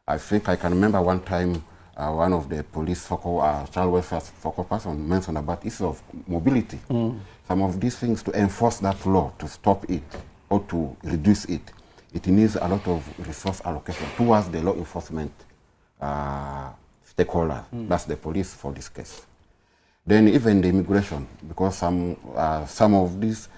I think I can remember one time one of the police focal, child welfare focal person mentioned about issue of mobility. Some of these things, to enforce that law, to stop it or to reduce it, it needs a lot of resource allocation towards the law enforcement stakeholder. That's the police for this case. Then even the immigration, because some of these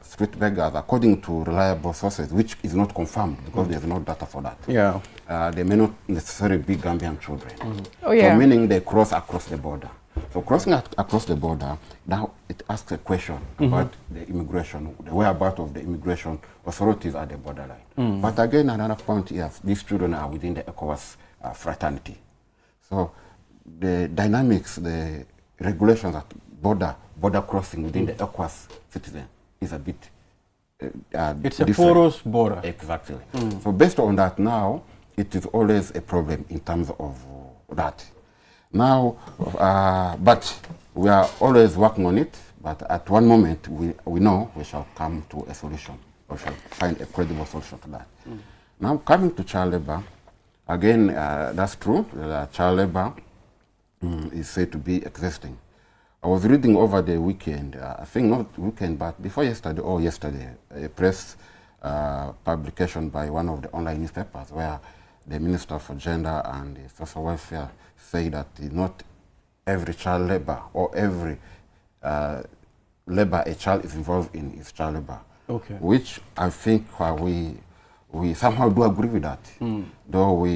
street beggars, according to reliable sources, which is not confirmed because there's no data for that. They may not necessarily be Gambian children. So meaning they cross across the border. So crossing across the border, now it asks a question about the immigration, the whereabouts of the immigration authorities at the borderline. But again, another point is these children are within the ECOWAS fraternity. So the dynamics, the regulations at border crossing within the ECOWAS citizen is a bit It's a different. porous border. Exactly. So based on that now, it is always a problem in terms of that. Now, but we are always working on it, but at one moment we know we shall come to a solution, or shall find a credible solution to that. Now coming to child labor, again, that's true, child labor is said to be existing. I was reading over the weekend, I think not weekend, but before yesterday or yesterday, a press publication by one of the online newspapers where the Minister for Gender and Social Welfare say that not every child labor or every labor a child is involved in is child labor. Okay. Which I think we somehow do agree with that. Though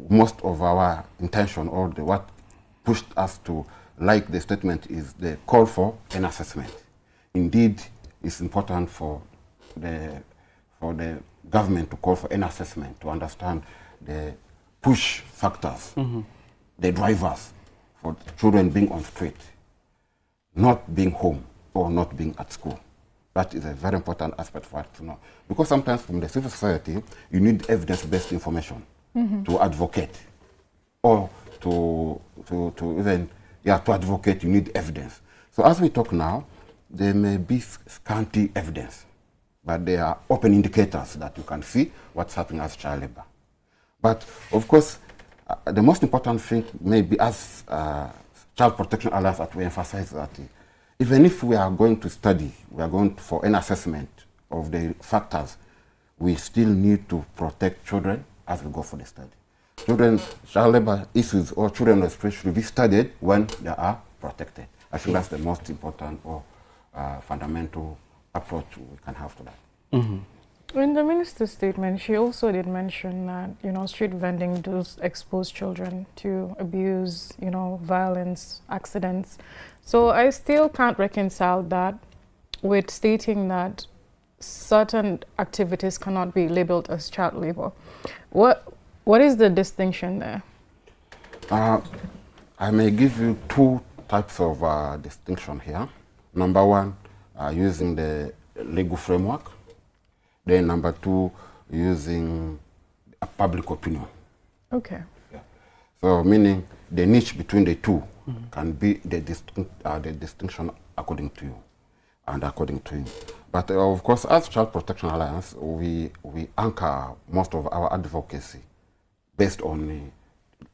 most of our intention or what pushed us to like the statement is the call for an assessment. Indeed, it's important for the government to call for an assessment to understand the push factors, the drivers for children being on street, not being home or not being at school. That is a very important aspect for us to know. Because sometimes from the civil society, you need evidence-based information to advocate, or to advocate, you need evidence. So as we talk now, there may be scanty evidence, but there are open indicators that you can see what's happening as child labor. But of course, the most important thing maybe as Child Protection Alliance that we emphasize that even if we are going to study, we are going for an assessment of the factors, we still need to protect children as we go for the study. Child labor issues or children on the street should be studied when they are protected. I think that's the most important or fundamental approach we can have to that. In the minister's statement, she also did mention that, street vending does expose children to abuse, violence, accidents. So I still can't reconcile that with stating that certain activities cannot be labeled as child labor. What is the distinction there? I may give you two types of distinction here. Number one, using the legal framework. Then number two, using a public opinion. Okay. Yeah. So meaning the niche between the two can be the distinction according to you and according to you. But of course, as Child Protection Alliance, we anchor most of our advocacy based on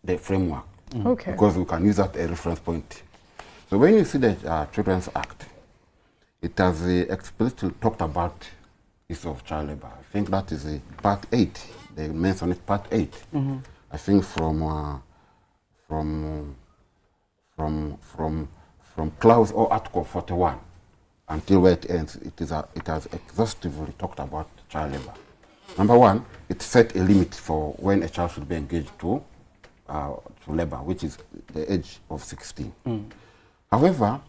the framework. Okay. Because we can use that as a reference point. So when you see the Children's Act, it has explicitly talked about issue of child labor. I think that is part 8. They mention it part 8. I think from clause or article 41 until where it ends, it has exhaustively talked about child labor. Number one, it set a limit for when a child should be engaged to labor, which is the age of 16. However,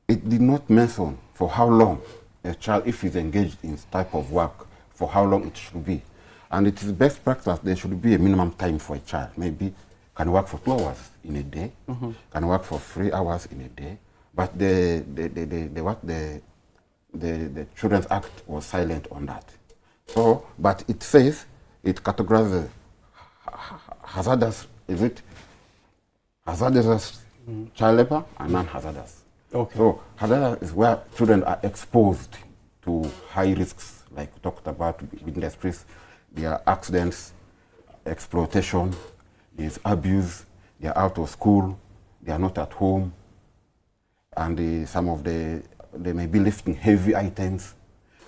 it did not mention for how long a child, if he's engaged in this type of work, for how long it should be. And it is best practice, there should be a minimum time for a child. Maybe can work for 2 hours in a day, can work for 3 hours in a day. But the Children's Act was silent on that. So, but it says, it categorizes hazardous, hazardous child labor and non-hazardous. Okay. So hazardous is where children are exposed to high risks, like we talked about within the streets. There are accidents, exploitation, there's abuse, they are out of school, they are not at home, and they may be lifting heavy items.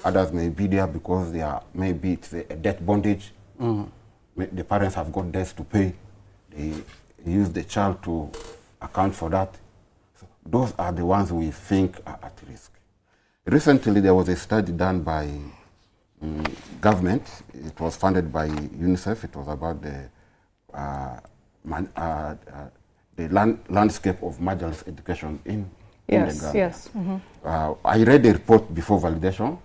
Others may be there because maybe it's a debt bondage. The parents have got debts to pay. They use the child to account for that. So those are the ones we think are at risk. Recently, there was a study done by government. It was funded by UNICEF. It was about the landscape of marginalized education in the Yes, Gambia. yes. Mhm. I read the report before validation,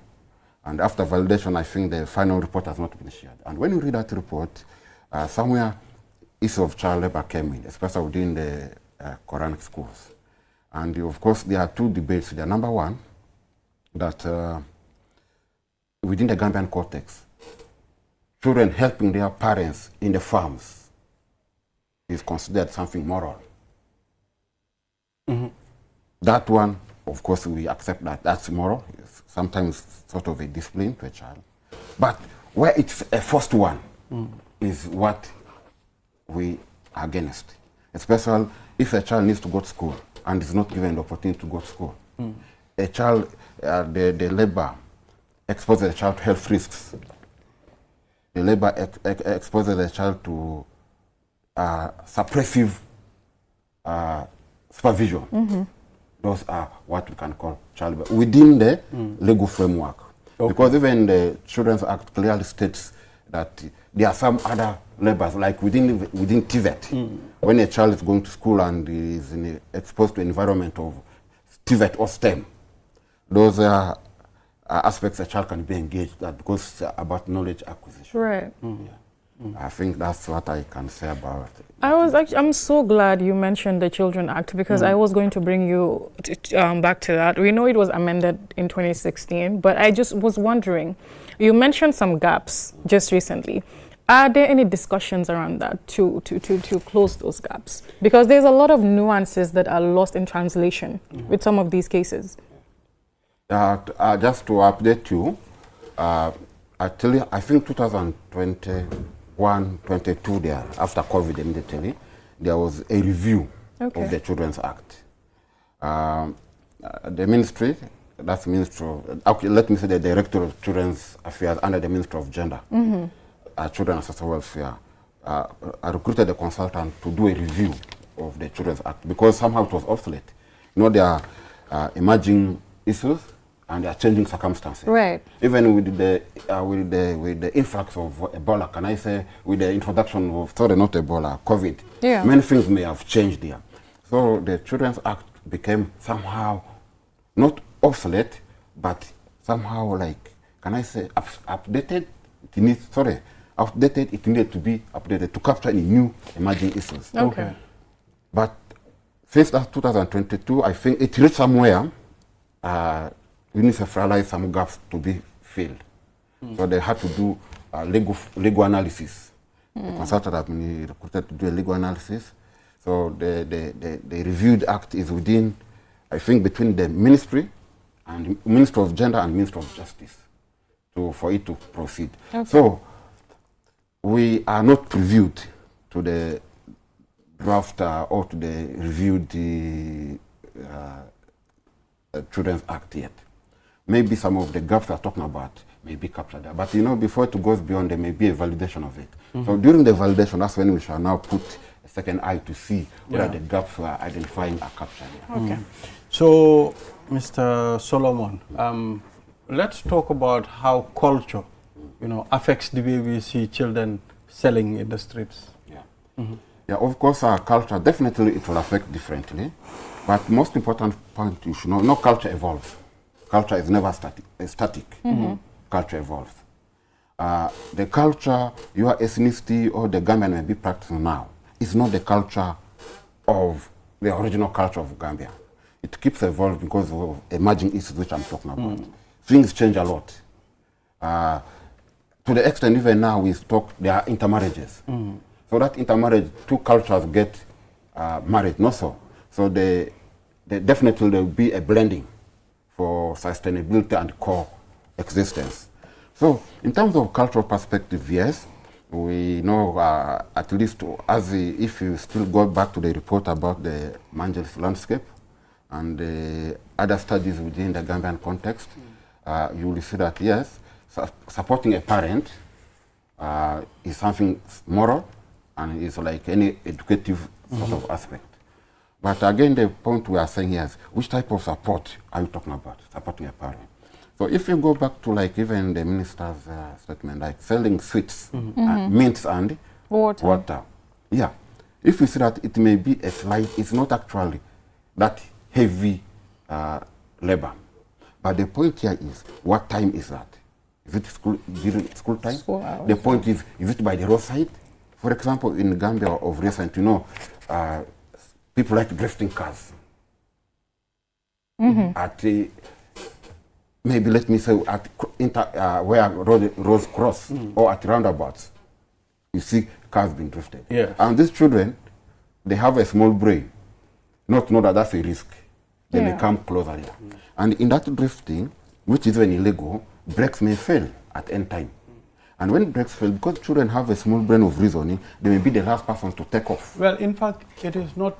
and after validation, I think the final report has not been shared. And when you read that report, somewhere issue of child labor came in, especially within the Quranic schools. And of course, there are two debates there. Number one, that within the Gambian context, children helping their parents in the farms is considered something moral. That one, of course, we accept that that's moral. It's sometimes sort of a discipline to a child. But where it's a forced one is what we are against. Especially if a child needs to go to school and is not given the opportunity to go to school. A child, the labor exposes the child to health risks. The labor exposes the child to suppressive supervision. Those are what we can call child labor within the legal framework. Because even the Children's Act clearly states that there are some other labors, like within TVET. When a child is going to school and is exposed to an environment of TVET or STEM, those are aspects a child can be engaged at because it's about knowledge acquisition. Right. I think that's what I can say about it. I'm so glad you mentioned the Children Act because I was going to bring you back to that. We know it was amended in 2016, but I just was wondering, you mentioned some gaps just recently. Are there any discussions around that to close those gaps? Because there's a lot of nuances that are lost in translation with some of these cases. Just to update you, actually, I think 2021, 22 there, after COVID immediately, there was a review of the Children's Act. The ministry, that's Ministry of, let me say the Director of Children's Affairs under the Ministry of Gender, Children and Social Welfare, I recruited a consultant to do a review of the Children's Act because somehow it was obsolete. You know, there are emerging issues and there are changing circumstances. Right. Even with the influx of Ebola, can I say, with the introduction of, sorry, not Ebola, COVID, many things may have changed there. So the Children's Act became somehow not obsolete, but somehow like, can I say, updated? It needs, outdated, it needed to be updated to capture any new emerging issues. Okay. But since that 2022, I think it reached somewhere, UNICEF realized some gaps to be filled. So they had to do legal analysis. The consultant have been recruited to do a legal analysis. So the reviewed act is within, I think, between the ministry and Ministry of Gender and Ministry of Justice for it to proceed. Okay. So we are not previewed to the draft or to the reviewed Children's Act yet. Maybe some of the gaps we are talking about may be captured there. But you know, before it goes beyond, there may be a validation of it. So during the validation, that's when we shall now put a second eye to see whether the gaps we are identifying are captured there. Okay. So, Mr. Solomon, let's talk about how culture, affects the way we see children selling in the streets. Yeah, of course, our culture, definitely it will affect differently. But most important point you should know, no culture evolves. Culture is never static. Culture evolves. The culture, your ethnicity or the Gambian may be practicing now is not the culture of the original culture of Gambia. It keeps evolving because of emerging issues which I'm talking about. Things change a lot. To the extent even now we talk, there are intermarriages. So that intermarriage, two cultures get married, not so. So they definitely there will be a blending for sustainability and coexistence. So in terms of cultural perspective, yes, we know at least if you still go back to the report about the marginalized landscape and the other studies within the Gambian context, you will see that yes, supporting a parent is something moral and is like any educative sort of aspect. But again, the point we are saying here is, which type of support are you talking about, supporting a parent? So if you go back to like even the minister's statement, like selling sweets, mints and water. Yeah, If you see that it may be a slight, it's not actually that heavy labor. But the point here is, what time is that? Is it school, during school time? School hours. The point is it by the roadside? For example, in Gambia of recent, you know, people like drifting cars. At maybe let me say at where roads cross or at roundabouts, you see cars being drifted. Yes. And these children, they have a small brain, not know that that's a risk. They may come closer here. And in that drifting, which is even illegal, brakes may fail at any time. And when brakes fail, because children have a small brain of reasoning, they may be the last person to take off. Well, in fact, it is not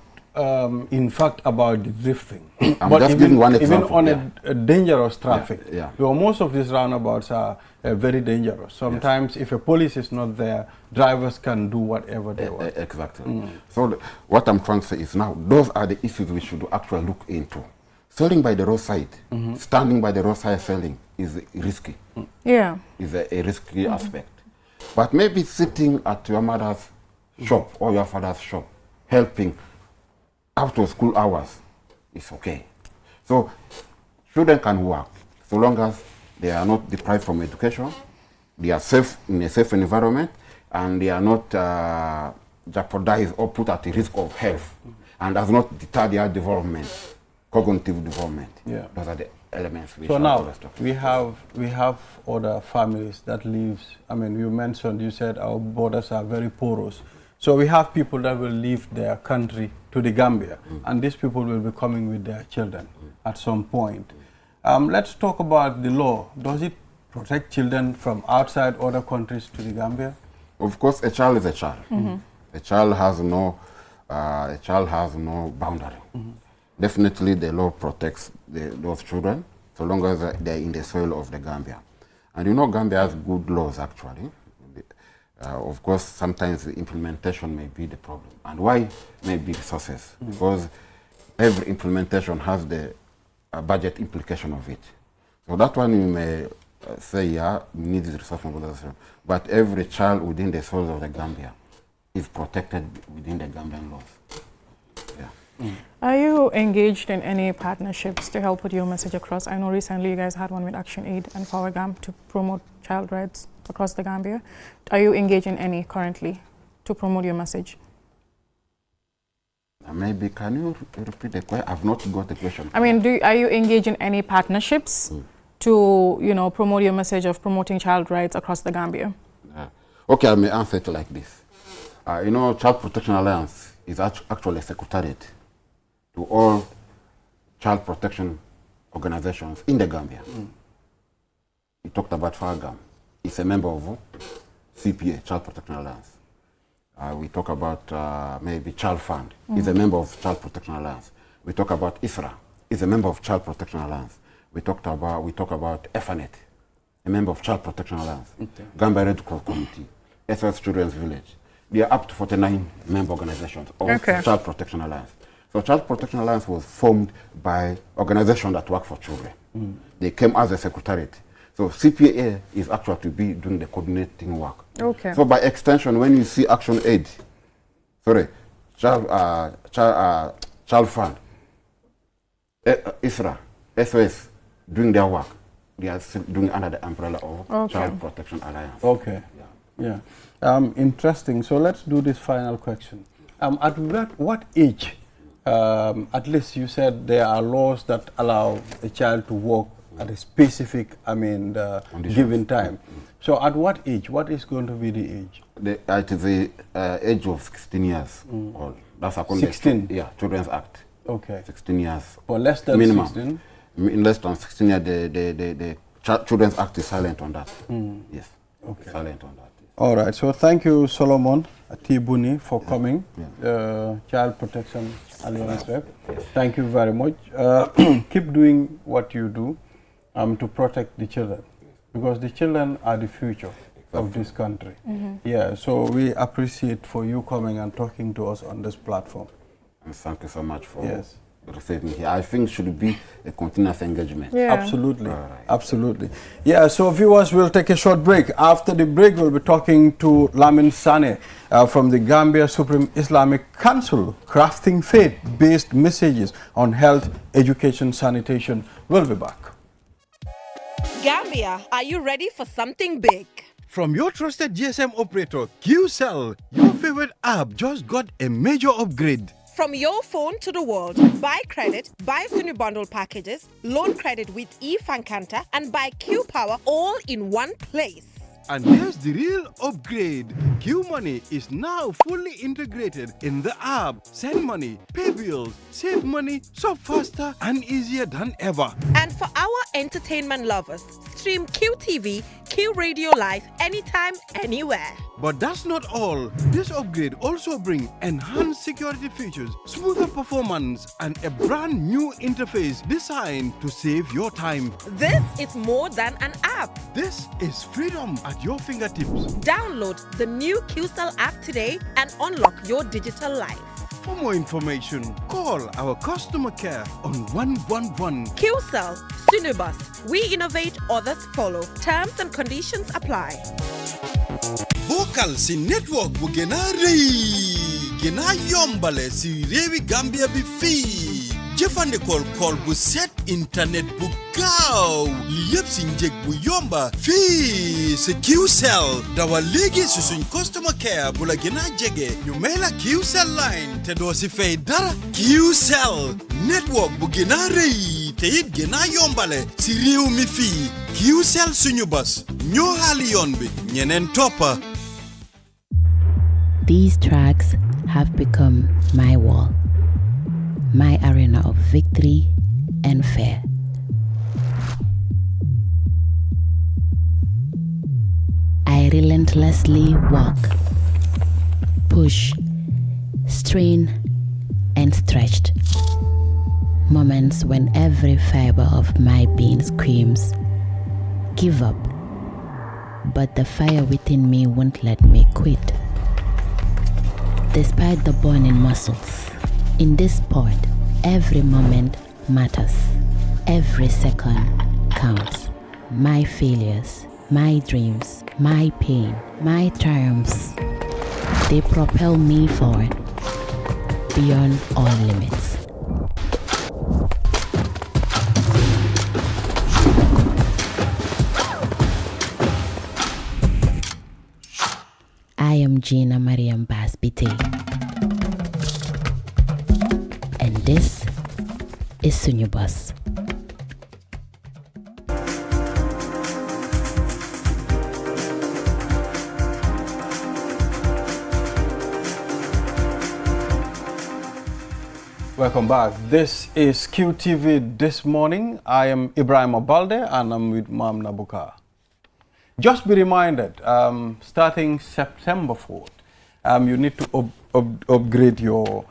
in fact about the drifting. I'm just giving one example. Even on a dangerous traffic, Yeah. because most of these roundabouts are very dangerous. Sometimes if a police is not there, drivers can do whatever they want. Exactly. So what I'm trying to say is now, those are the issues we should actually look into. Selling by the roadside, standing by the roadside selling is risky. Yeah. Is a risky aspect. But maybe sitting at your mother's shop or your father's shop, helping after school hours is okay. So children can work so long as they are not deprived from education, they are safe in a safe environment, and they are not jeopardized or put at the risk of health, and does not deter their development, cognitive development. Yeah. Those are the elements we So should now address. we have other families that lives. I mean, you said our borders are very porous. So we have people that will leave their country to the Gambia, and these people will be coming with their children at some point. Let's talk about the law. Does it protect children from outside other countries to the Gambia? Of course, a child is a child. A child has no boundary. Definitely, the law protects those children so long as they're in the soil of the Gambia. And you know, Gambia has good laws actually. Of course, sometimes the implementation may be the problem. And why may be resources? Because every implementation has the budget implication of it. So that one you may say, yeah, we need the resource mobilization. But every child within the soil of the Gambia is protected within the Gambian laws. Yeah. Are you engaged in any partnerships to help put your message across? I know recently you guys had one with Action Aid and FowerGam to promote child rights across the Gambia. Are you engaged in any currently to promote your message? Maybe can you repeat the question? I've not got the question. I mean, are you engaged in any partnerships to, you know, promote your message of promoting child rights across the Gambia? Okay, I may answer it like this. You know, Child Protection Alliance is actually a secretariat to all child protection organizations in the Gambia. We talked about FAGAM. It's a member of CPA, Child Protection Alliance. We talk about maybe Child Fund. It's a member of Child Protection Alliance. We talk about ISRA. It's a member of Child Protection Alliance. We talk about EFANET, a member of Child Protection Alliance. Gambia Red Cross Committee, SOS Children's Village. They are up to 49 member organizations of Child Protection Alliance. So Child Protection Alliance was formed by organizations that work for children. They came as a secretariat. So CPA is actually to be doing the coordinating work. Okay. So by extension, when you see Action Aid, Child Fund, ISRA, SOS doing their work, they are still doing under the umbrella of Child Protection Alliance. Okay. Yeah. Interesting. So let's do this final question. At what age, at least you said there are laws that allow a child to work at a specific, given time. So at what age? What is going to be the age? At the age of 16 years old. That's according to 16? Children's Act. Okay. 16 years. For less than minimum. 16? In less than 16 years, the Children's Act is silent on that. Yes. Okay. Silent on that. All right. So thank you, Solomon Tibuni, for coming. Child Protection Alliance rep. Thank you very much. Keep doing what you do to protect the children, because the children are the future of this country. Yeah. So we appreciate for you coming and talking to us on this platform. And thank you so much for receive me here. I think it should be a continuous engagement. Yeah. Absolutely, absolutely. Yeah, so viewers, we'll take a short break. After the break, we'll be talking to Lamin Sane from the Gambia Supreme Islamic Council, crafting faith-based messages on health, education, sanitation. We'll be back. Gambia, are you ready for something big? From your trusted GSM operator, QCell, your favorite app just got a major upgrade. From your phone to the world, buy credit, buy Sunu bundle packages, loan credit with eFankanta, and buy Q Power all in one place. And here's the real upgrade. Q Money is now fully integrated in the app. Send money, pay bills, save money so faster and easier than ever. And for our entertainment lovers, stream QTV, Q Radio Live anytime, anywhere. But that's not all. This upgrade also brings enhanced security features, smoother performance, and a brand new interface designed to save your time. This is more than an app. This is freedom at your fingertips. Download the new QCell app today and unlock your digital life. For more information, call our customer care on 111. QCell, Sunubus. We innovate, others follow. Terms and conditions apply. Bokkal si network bu gëna rëy gëna yombale si réewi Gambia bi fii jëfandikool kool bu set internet bu gaaw li yëpp si njëg bu yomba fii si QCell dawal léegi si suñ customer care bu la gëna jege ñu may la QCell line te doo si fay dara QCell network bu gëna rëy te it gëna yombale si réew mi fii QCell suñu bas ñoo xaali yoon bi ñeneen toppa. These tracks have become my wall, my arena of victory and fear. I relentlessly walk, push, strain, and stretched. Moments when every fiber of my being screams, give up. But the fire within me won't let me quit. Despite the burning muscles, in this sport, every moment matters. Every second counts. My failures, my dreams, my pain, my triumphs, they propel me forward beyond all limits. I am Gina Mariam Basbite, and this is Sunyubus. Welcome back. This is QTV This Morning. I am Ibrahim Abalde and I'm with Mam Nabuka. Just be reminded, starting September 4th, you need to upgrade your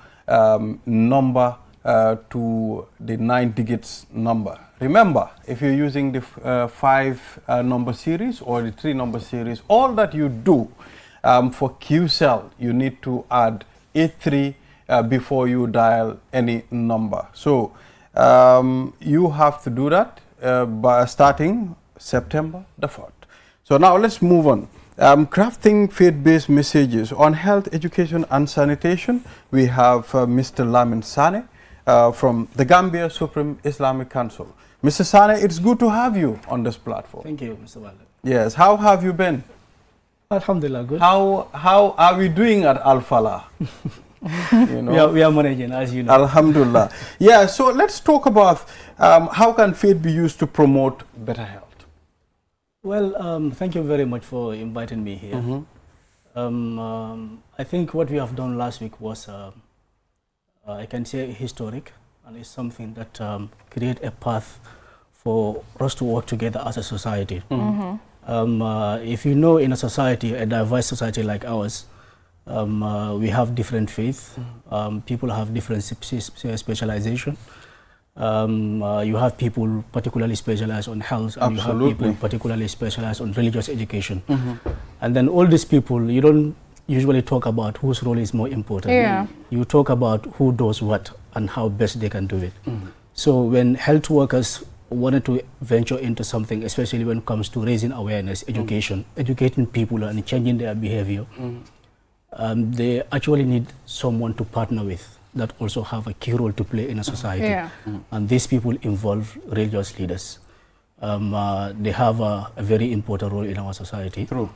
number to the 9 digits number. Remember, if you're using the 5 number series or the 3 number series, all that you do for QCell, you need to add 83 before you dial any number. So you have to do that by starting September the 4th. So now let's move on. Crafting faith-based messages on health, education and sanitation. We have Mr. Lamin Sane from the Gambia Supreme Islamic Council. Mr. Sane, it's good to have you on this platform. Thank you, Mr. Walden. Yes, how have you been? Alhamdulillah, good. How are we doing at Al Falah? You know? we are managing, as you know. Alhamdulillah. Yeah, so let's talk about how can faith be used to promote better health? Well, thank you very much for inviting me here. Mm-hmm. I think what we have done last week was, I can say, historic, and it's something that create a path for us to work together as a society. Mm-hmm. If you know, in a society, a diverse society like ours, we have different faiths. People have different specialization. You have people particularly specialized on health, and Absolutely. you have people particularly specialized on religious education. Mm-hmm. And then all these people, you don't usually talk about whose role is more important. Yeah. You talk about who does what and how best they can do it. So when health workers wanted to venture into something, especially when it comes to raising awareness, education, educating people and changing their behavior, they actually need someone to partner with that also have a key role to play in a society. Yeah. And these people involve religious leaders. They have a very important role in our society. True.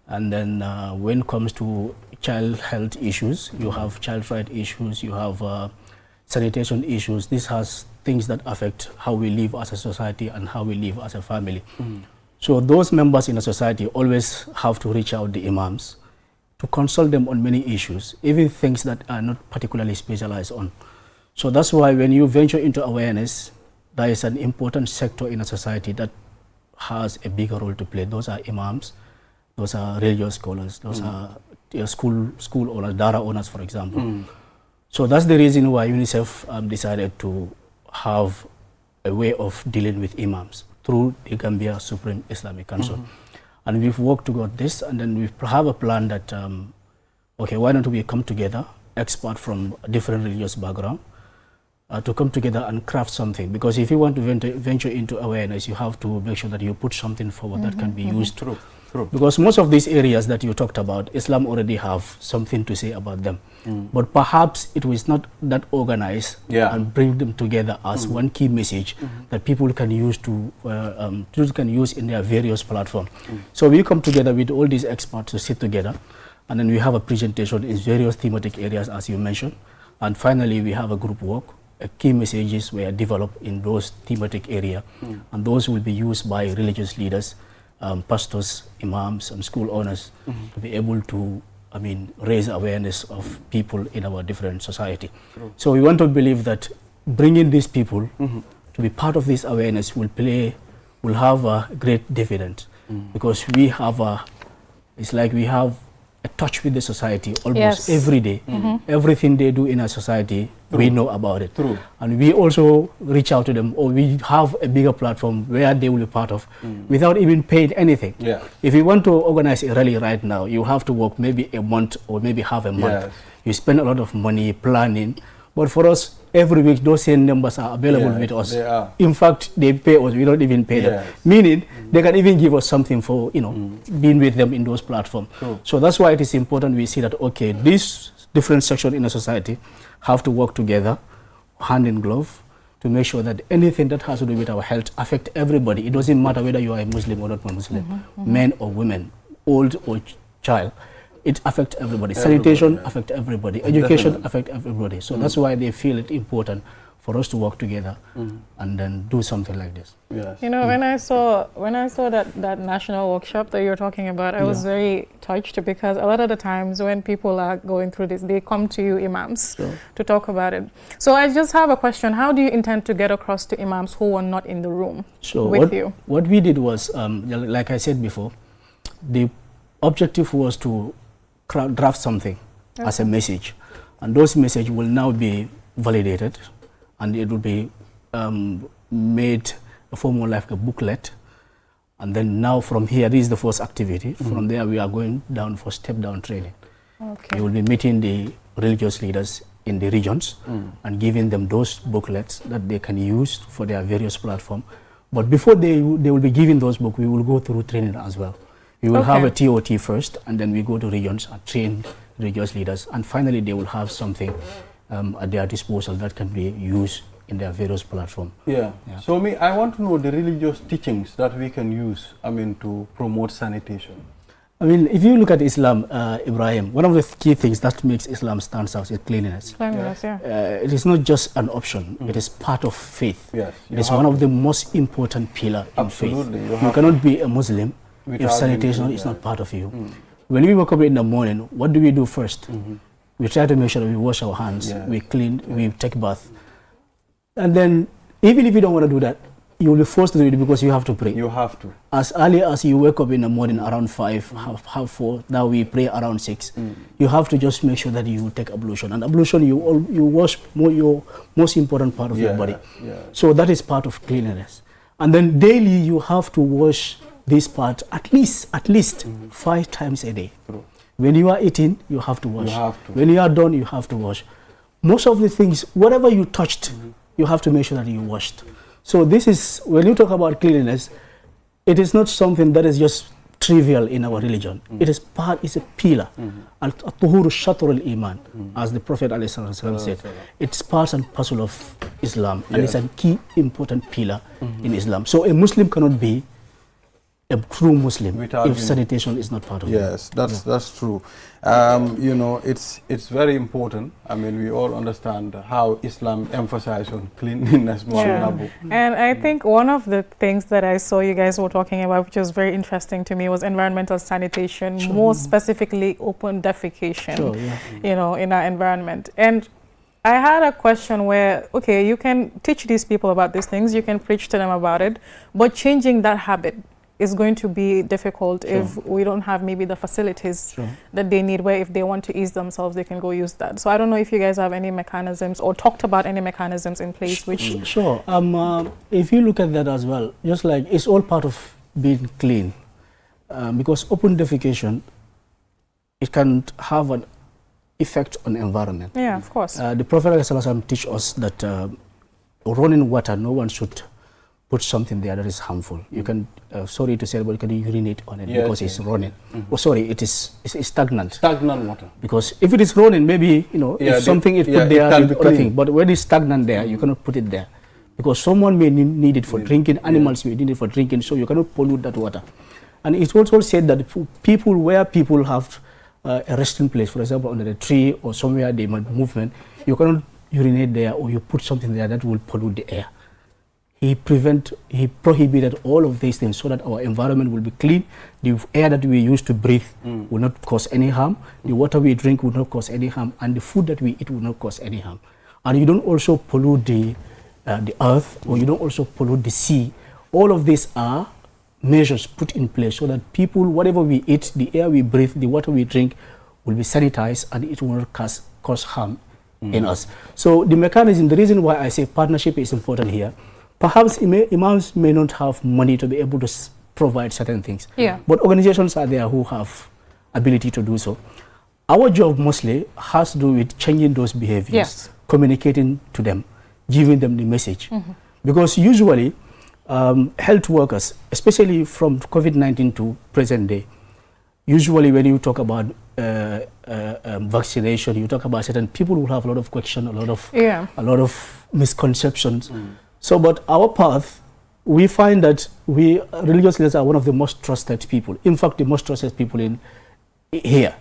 And then when it comes to child health issues, you have child right issues, you have sanitation issues. This has things that affect how we live as a society and how we live as a family. So those members in a society always have to reach out the imams to consult them on many issues, even things that are not particularly specialized on. So that's why when you venture into awareness, there is an important sector in a society that has a bigger role to play. Those are imams, those are religious scholars, those are school owners, dara owners, for example. So that's the reason why UNICEF decided to have a way of dealing with imams through the Gambia Supreme Islamic Council. And we've worked toward this, and then we have a plan that, okay, why don't we come together, experts from different religious background, to come together and craft something. Because if you want to venture into awareness, you have to make sure that you put something forward that can be used. True. Because most of these areas that you talked about, Islam already have something to say about them. But perhaps it was not that organized and bring them together as one key message that people can use in their various platforms. So we come together with all these experts to sit together, and then we have a presentation in various thematic areas, as you mentioned. And finally, we have a group work. Key messages were developed in those thematic areas, and those will be used by religious leaders, pastors, imams, and school owners to be able to, raise awareness of people in our different society. So we want to believe that bringing these people to be part of this awareness will have a great dividend, because we have it's like we have a touch with the society almost every day. Everything they do in our society, we know about it. And we also reach out to them, or we have a bigger platform where they will be part of without even paying anything. If you want to organize a rally right now, you have to work maybe a month or maybe half a month. You spend a lot of money planning. But for us, every week, those same numbers are available with us. In fact, they pay us. We don't even pay them. Meaning, they can even give us something for, being with them in those platforms. So that's why it is important we see that, okay, these different sections in a society have to work together, hand in glove, to make sure that anything that has to do with our health affect everybody. It doesn't matter whether you are a Muslim or not a Muslim, men or women, old or child. It affects everybody. Sanitation affects everybody. Education affects everybody. So that's why they feel it important for us to work together and then do something like this. You know, when I saw that national workshop that you're talking about, I was very touched, because a lot of the times when people are going through this, they come to you imams to talk about it. So I just have a question. How do you intend to get across to imams who are not in the room with you? What we did was, like I said before, the objective was to draft something as a message, and those messages will now be validated, and it will be made a form more like a booklet. And then now from here, this is the first activity. From there, we are going down for step-down training. We will be meeting the religious leaders in the regions and giving them those booklets that they can use for their various platforms. But before they will be given those books, we will go through training as well. We will have a TOT first, and then we go to regions and train religious leaders. And finally, they will have something at their disposal that can be used in their various platforms. So I want to know the religious teachings that we can use, to promote sanitation. If you look at Islam, Ibrahim, one of the key things that makes Islam stand out is cleanliness. It is not just an option, it is part of faith. It is one of the most important pillars in faith. You cannot be a Muslim if sanitation is not part of you. When we wake up in the morning, what do we do first? We try to make sure that we wash our hands, we clean, we take bath. And then, even if you don't want to do that, you will be forced to do it because you have to pray. You have to. As early as you wake up in the morning around 5, half 4, now we pray around 6. You have to just make sure that you take ablution. And ablution, you wash your most important part of your body. So that is part of cleanliness. And then daily you have to wash this part at least 5 times a day. When you are eating, you have to wash. You have to. When you are done, you have to wash. Most of the things, whatever you touched, you have to make sure that you washed. So this is, when you talk about cleanliness, it is not something that is just trivial in our religion. It is part, it's a pillar. Al-tuhuru shatr al-iman, as the Prophet ﷺ said. It's part and parcel of Islam, and it's a key important pillar in Islam. So a Muslim cannot be a true Muslim if sanitation is not part of it. Yes, that's true. You know, it's very important. I mean, we all understand how Islam emphasizes on cleanliness more than Abu. And I think one of the things that I saw you guys were talking about, which was very interesting to me, was environmental sanitation, more specifically open defecation, you know, in our environment. And I had a question where, okay, you can teach these people about these things, you can preach to them about it, but changing that habit is going to be difficult if we don't have maybe the facilities that they need, where if they want to ease themselves, they can go use that. So I don't know if you guys have any mechanisms or talked about any mechanisms in place which... Sure. If you look at that as well, just like it's all part of being clean, because open defecation, it can have an effect on the environment. Yeah, of course. The Prophet ﷺ teach us that running water, no one should put something there that is harmful. You can, sorry to say, but you can urinate on it because it's running. Oh, sorry, it's stagnant. Stagnant water. Because if it is running, maybe, you know, if something is put there, it nothing. But when it's stagnant there, you cannot put it there. Because someone may need it for drinking, animals may need it for drinking, so you cannot pollute that water. And it also said that people, where people have a resting place, for example, under a tree or somewhere they might movement, you cannot urinate there or you put something there that will pollute the air. He prohibited all of these things so that our environment will be clean. The air that we use to breathe will not cause any harm. The water we drink will not cause any harm, and the food that we eat will not cause any harm. And you don't also pollute the earth, or you don't also pollute the sea. All of these are measures put in place so that people, whatever we eat, the air we breathe, the water we drink, will be sanitized, and it will not cause harm in us. So the mechanism, the reason why I say partnership is important here. Perhaps imams may not have money to be able to provide certain things, but organizations are there who have ability to do so. Our job mostly has to do with changing those behaviors, communicating to them, giving them the message. Because usually health workers, especially from COVID-19 to present day, usually when you talk about vaccination, you talk about certain people who have a lot of questions, a lot of misconceptions. So, but our path, we find that we religious leaders are one of the most trusted people. In fact, the most trusted people in here.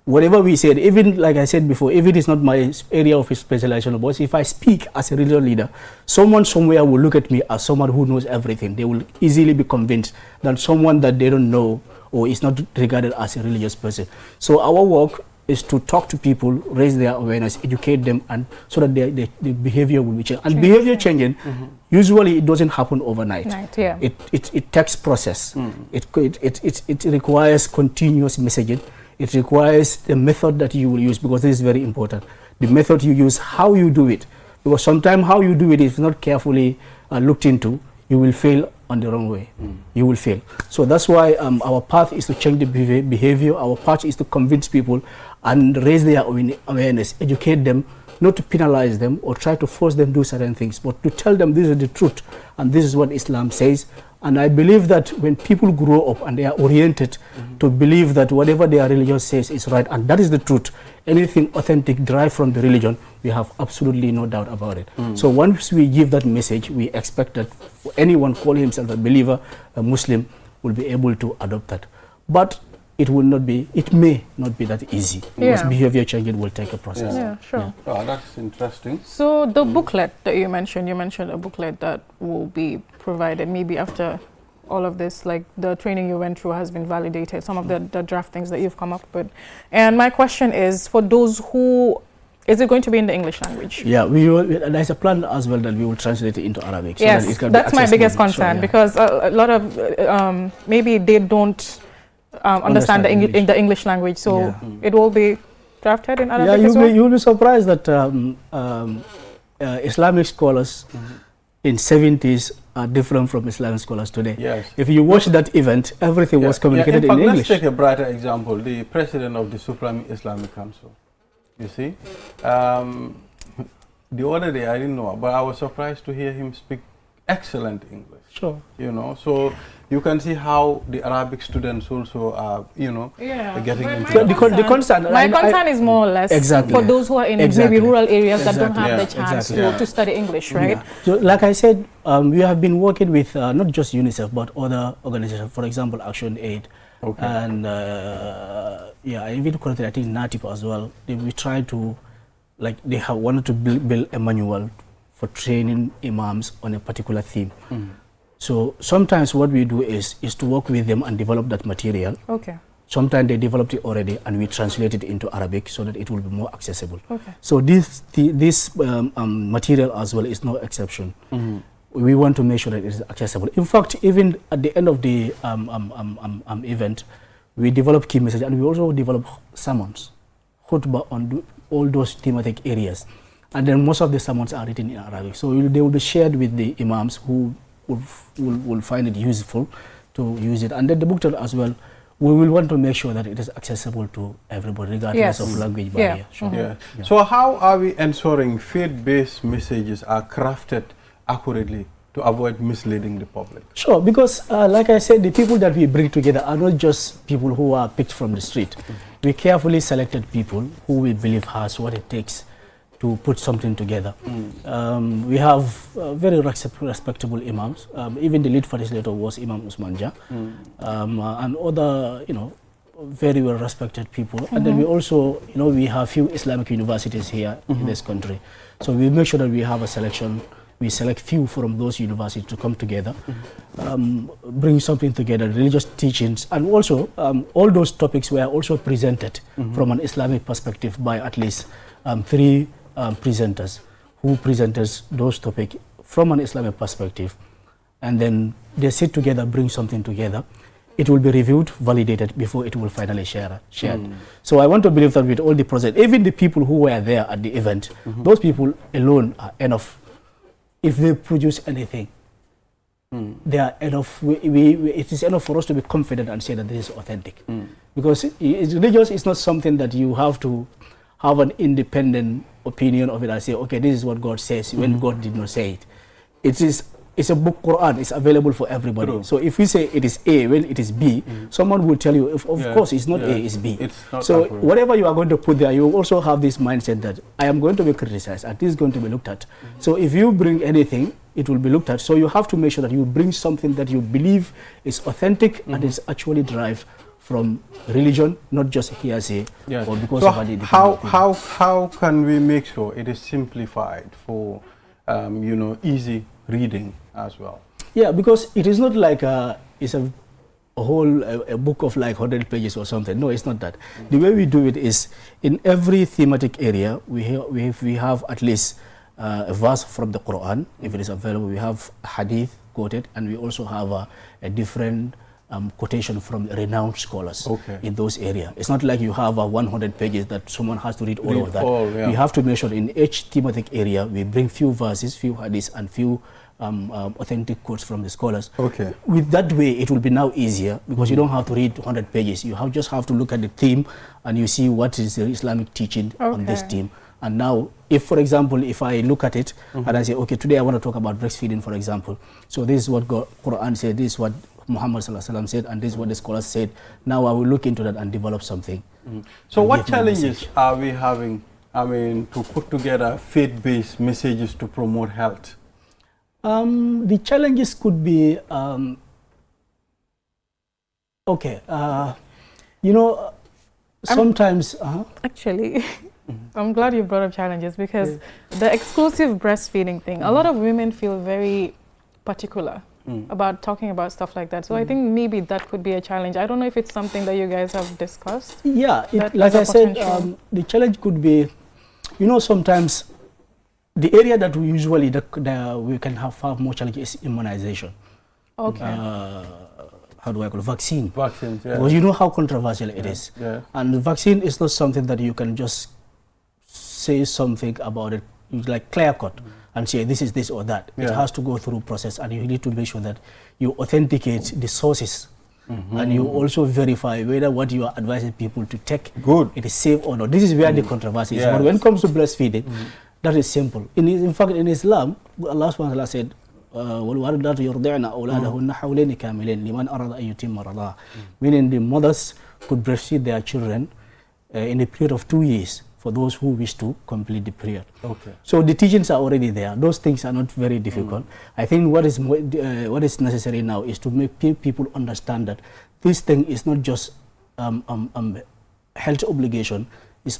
Whatever we said, even like I said before, if it is not my area of specialization, but if I speak as a religious leader, someone somewhere will look at me as someone who knows everything. They will easily be convinced that someone that they don't know or is not regarded as a religious person. So our work is to talk to people, raise their awareness, educate them, and so that the behavior will be changed. And behavior changing, usually it doesn't happen overnight. It takes process. It requires continuous messaging. It requires the method that you will use, because this is very important. The method you use, how you do it. Because sometimes how you do it is not carefully looked into, you will fail on the wrong way. You will fail. So that's why our path is to change the behavior. Our path is to convince people and raise their awareness, educate them, not to penalize them or try to force them to do certain things, but to tell them this is the truth and this is what Islam says. And I believe that when people grow up and they are oriented to believe that whatever their religion says is right, and that is the truth, anything authentic derived from the religion, we have absolutely no doubt about it. So once we give that message, we expect that anyone calling himself a believer, a Muslim, will be able to adopt that. But it will not be, it may not be that easy, because behavior changing will take a process. Oh, that's interesting. So the booklet that you mentioned a booklet that will be provided maybe after all of this, like the training you went through has been validated, some of the draft things that you've come up with. And my question is, for those who, is it going to be in the English language? Yeah, we will, there's a plan as well that we will translate it into Arabic. So yes, that it can that's my biggest concern, so, because a lot of, maybe they don't understand the English language, so it will be drafted in Arabic as well? You'll be surprised that Islamic scholars in 70s are different from Islamic scholars today. Yes. If you watch that event, everything was communicated in fact, in English. Let's take a brighter example. The president of the Supreme Islamic Council. You see, the other day I didn't know, but I was surprised to hear him speak excellent English. Sure. You know, so you can see how the Arabic students also are, you know, getting into the concern. My concern is more or less for those who are in maybe rural areas that don't have the chance to study English, right? Yeah. So, like I said, we have been working with not just UNICEF but other organizations. For example, Action Aid, and I even connected, I think, NATIP as well. We try to, like, they have wanted to build a manual for training imams on a particular theme. So sometimes what we do is to work with them and develop that material. Okay. Sometimes they developed it already and we translate it into Arabic so that it will be more accessible. Okay. So this material as well is no exception. We want to make sure that it is accessible. In fact, even at the end of the event, we develop key messages and we also develop sermons, khutbah on all those thematic areas. And then most of the sermons are written in Arabic. So they will be shared with the imams who will find it useful to use it. And then the book as well, we will want to make sure that it is accessible to everybody regardless of language barrier. So how are we ensuring faith-based messages are crafted accurately to avoid misleading the public? Sure, because like I said, the people that we bring together are not just people who are picked from the street. We carefully selected people who we believe has what it takes to put something together. We have very respectable imams. Even the lead facilitator was Imam Usman Jah, and other, very well respected people. And then we also, we have few Islamic universities here in this country. So we make sure that we have a selection. We select few from those universities to come together, bring something together, religious teachings, and also all those topics were also presented from an Islamic perspective by at least 3 presenters who presented those topics from an Islamic perspective, and then they sit together, bring something together. It will be reviewed, validated before it will finally shared. So I want to believe that with all the projects, even the people who were there at the event, those people alone are enough. If they produce anything, they are enough. It is enough for us to be confident and say that this is authentic. Because religious is not something that you have to have an independent opinion of it and say, okay, this is what God says when God did not say it. It's a book, Quran. It's available for everybody. True. So if we say it is A when it is B, someone will tell you, of course, it's not A, it's B. So whatever you are going to put there, you also have this mindset that I am going to be criticized and this is going to be looked at. So if you bring anything, it will be looked at. So you have to make sure that you bring something that you believe is authentic and is actually derived from religion, not just hearsay or because of a how can we make sure it is simplified for easy reading as well? Yeah, because it is not like it's a book of like 100 pages or something. No, it's not that. The way we do it is in every thematic area we have at least a verse from the Quran, if it is available. We have hadith quoted, and we also have a different quotation from renowned scholars in those areas. It's not like you have 100 pages that someone has to read all of that. We have to make sure in each thematic area we bring few verses, few hadiths, and few authentic quotes from the scholars. With that way, it will be now easier because you don't have to read 100 pages. You just have to look at the theme and you see what is the Islamic teaching on this theme. And now, if, for example, if I look at it and I say, okay, today I want to talk about breastfeeding, for example. So this is what Quran said, this is what Muhammad said, and this is what the scholars said. Now I will look into that and develop something. So what challenges are we having, to put together faith-based messages to promote health? The challenges could be, sometimes... Actually, I'm glad you brought up challenges because the exclusive breastfeeding thing, a lot of women feel very particular about talking about stuff like that. So I think maybe that could be a challenge. I don't know if it's something that you guys have discussed. Yeah, like I said, the challenge could be, sometimes the area that we usually we can have more challenge is immunization. How do I call it? Vaccines, yeah. Because you know how controversial it is. Yeah. And the vaccine is not something that you can just say something about it, like clear cut. and say this is this or that. It Yeah. has to go through process, and you need to make sure that you authenticate the sources, and you also verify whether what you are advising people to take it is safe or not. This is where the controversy is. But when it comes to breastfeeding, that is simple. In fact, in Islam, Allah subhanahu wa ta'ala said, وَالْوَالِدَاتُ يُرْضِعْنَ أَوْلَادَهُنَّ حَوْلَيْنِ كَامِلَيْنِ لِمَنْ أَرَادَ أَن يُتِمَّ رَضَاعَهُ. Meaning the mothers could breastfeed their children in a period of 2 years for those who wish to complete the period. Okay. So the teachings are already there. Those things are not very difficult. I think what is necessary now is to make people understand that this thing is not just health obligation. Is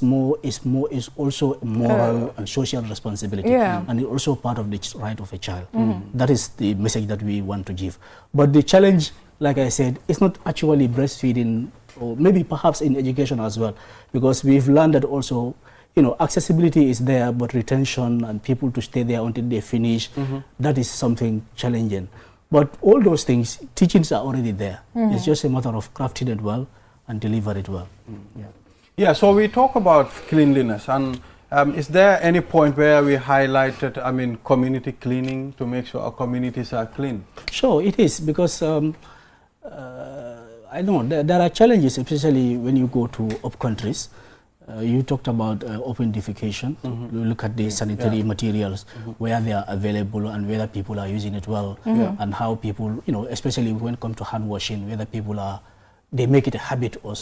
also a moral and social responsibility, and it's also part of the right of a child. That is the message that we want to give. But the challenge, like I said, is not actually breastfeeding, or maybe perhaps in education as well, because we've learned that also, accessibility is there, but retention and people to stay there until they finish, that is something challenging. But all those things, teachings are already there. It's just a matter of crafting it well and deliver it well. Yeah, so we talk about cleanliness, and is there any point where we highlighted, community cleaning to make sure our communities are clean? Sure, it is, because I know there are challenges, especially when you go to up countries. You talked about open defecation. You look at the sanitary materials, where they are available and whether people are using it well, and how people, especially when it comes to hand washing, whether people they make it a habit or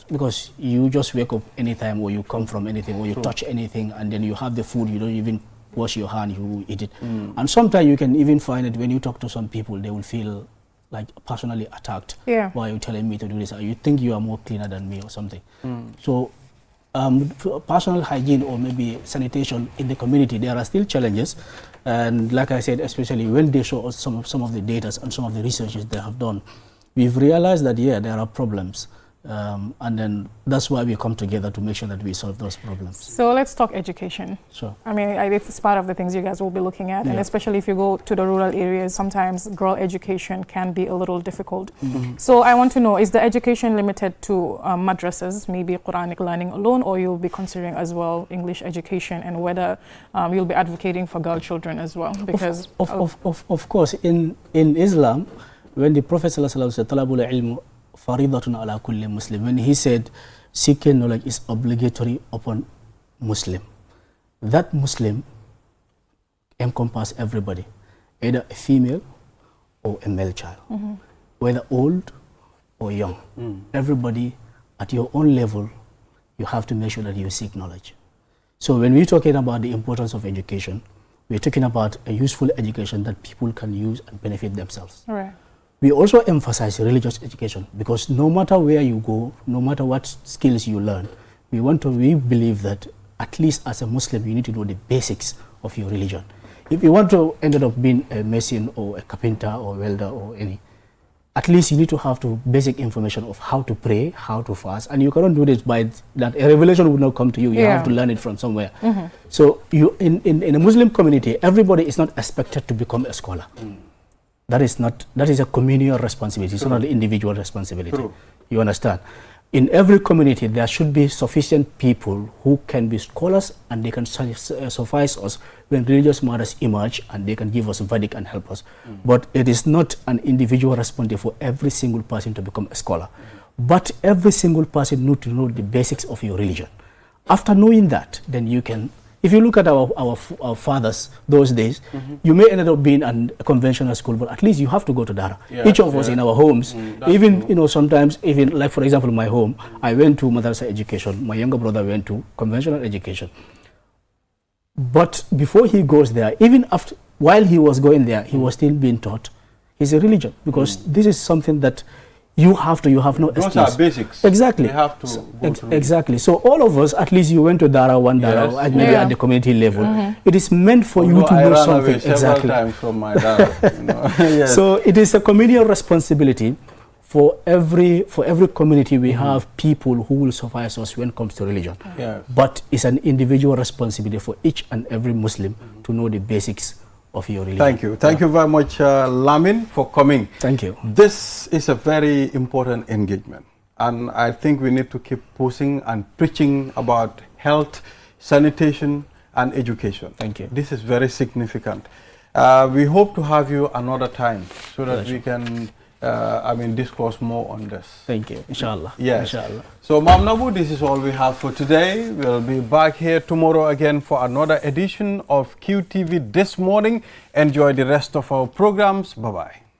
because you just wake up anytime, or you come from anything, or you touch anything, and then you have the food, you don't even wash your hand, you eat it. And sometimes you can even find it when you talk to some people, they will feel like personally attacked. Why are you telling me to do this? You think you are more cleaner than me or something. So personal hygiene or maybe sanitation in the community, there are still challenges. And like I said, especially when they show us some of the data and some of the researches they have done, we've realized that, there are problems. And then that's why we come together to make sure that we solve those problems. So let's talk education. Sure. It's part of the things you guys will be looking at, and especially if you go to the rural areas, sometimes girl education can be a little difficult. So I want to know, is the education limited to madrasas, maybe Quranic learning alone, or you'll be considering as well English education, and whether you'll be advocating for girl children as well? Because of course, in Islam, when the Prophet ﷺ said, "Talabul ilm faridatun ala kulli Muslim," when he said seeking knowledge is obligatory upon Muslim, that Muslim encompasses everybody, either a female or a male child, whether old or young. Everybody at your own level, you have to make sure that you seek knowledge. So when we're talking about the importance of education, we're talking about a useful education that people can use and benefit themselves. Right. We also emphasize religious education, because no matter where you go, no matter what skills you learn, we believe that at least as a Muslim, you need to know the basics of your religion. If you want to end up being a mason or a carpenter or welder or at least you need to have basic information of how to pray, how to fast, and you cannot do this by that. A revelation will not come to you. You have to learn it from somewhere. So in a Muslim community, everybody is not expected to become a scholar. That is a communal responsibility. It's not an individual responsibility. You understand? In every community, there should be sufficient people who can be scholars, and they can suffice us when religious matters emerge, and they can give us a verdict and help us. But it is not an individual responsibility for every single person to become a scholar. But every single person needs to know the basics of your religion. After knowing that, then you can. If you look at our fathers those days, you may end up being a conventional school, but at least you have to go to Dara. Each of us in our homes, even sometimes, even like for example my home, I went to madrasa education. My younger brother went to conventional education. But before he goes there, even while he was going there, he was still being taught his religion, because this is something that you have no excuse. Those are basics. Exactly. You have to go through. Exactly. So all of us, at least you went to Dara, maybe at the community level. It is meant for you to know something. Several times from my Dara. So it is a communal responsibility for every community. We have people who will suffice us when it comes to religion. But it's an individual responsibility for each and every Muslim to know the basics of your religion. Thank you. Thank you very much, Lamin, for coming. Thank you. This is a very important engagement, and I think we need to keep pushing and preaching about health, sanitation, and education. Thank you. This is very significant. We hope to have you another time so that we can discourse more on this. Thank you. Inshallah. Yes. Inshallah. So, Mam Nabu, this is all we have for today. We'll be back here tomorrow again for another edition of QTV This Morning. Enjoy the rest of our programs. Bye-bye.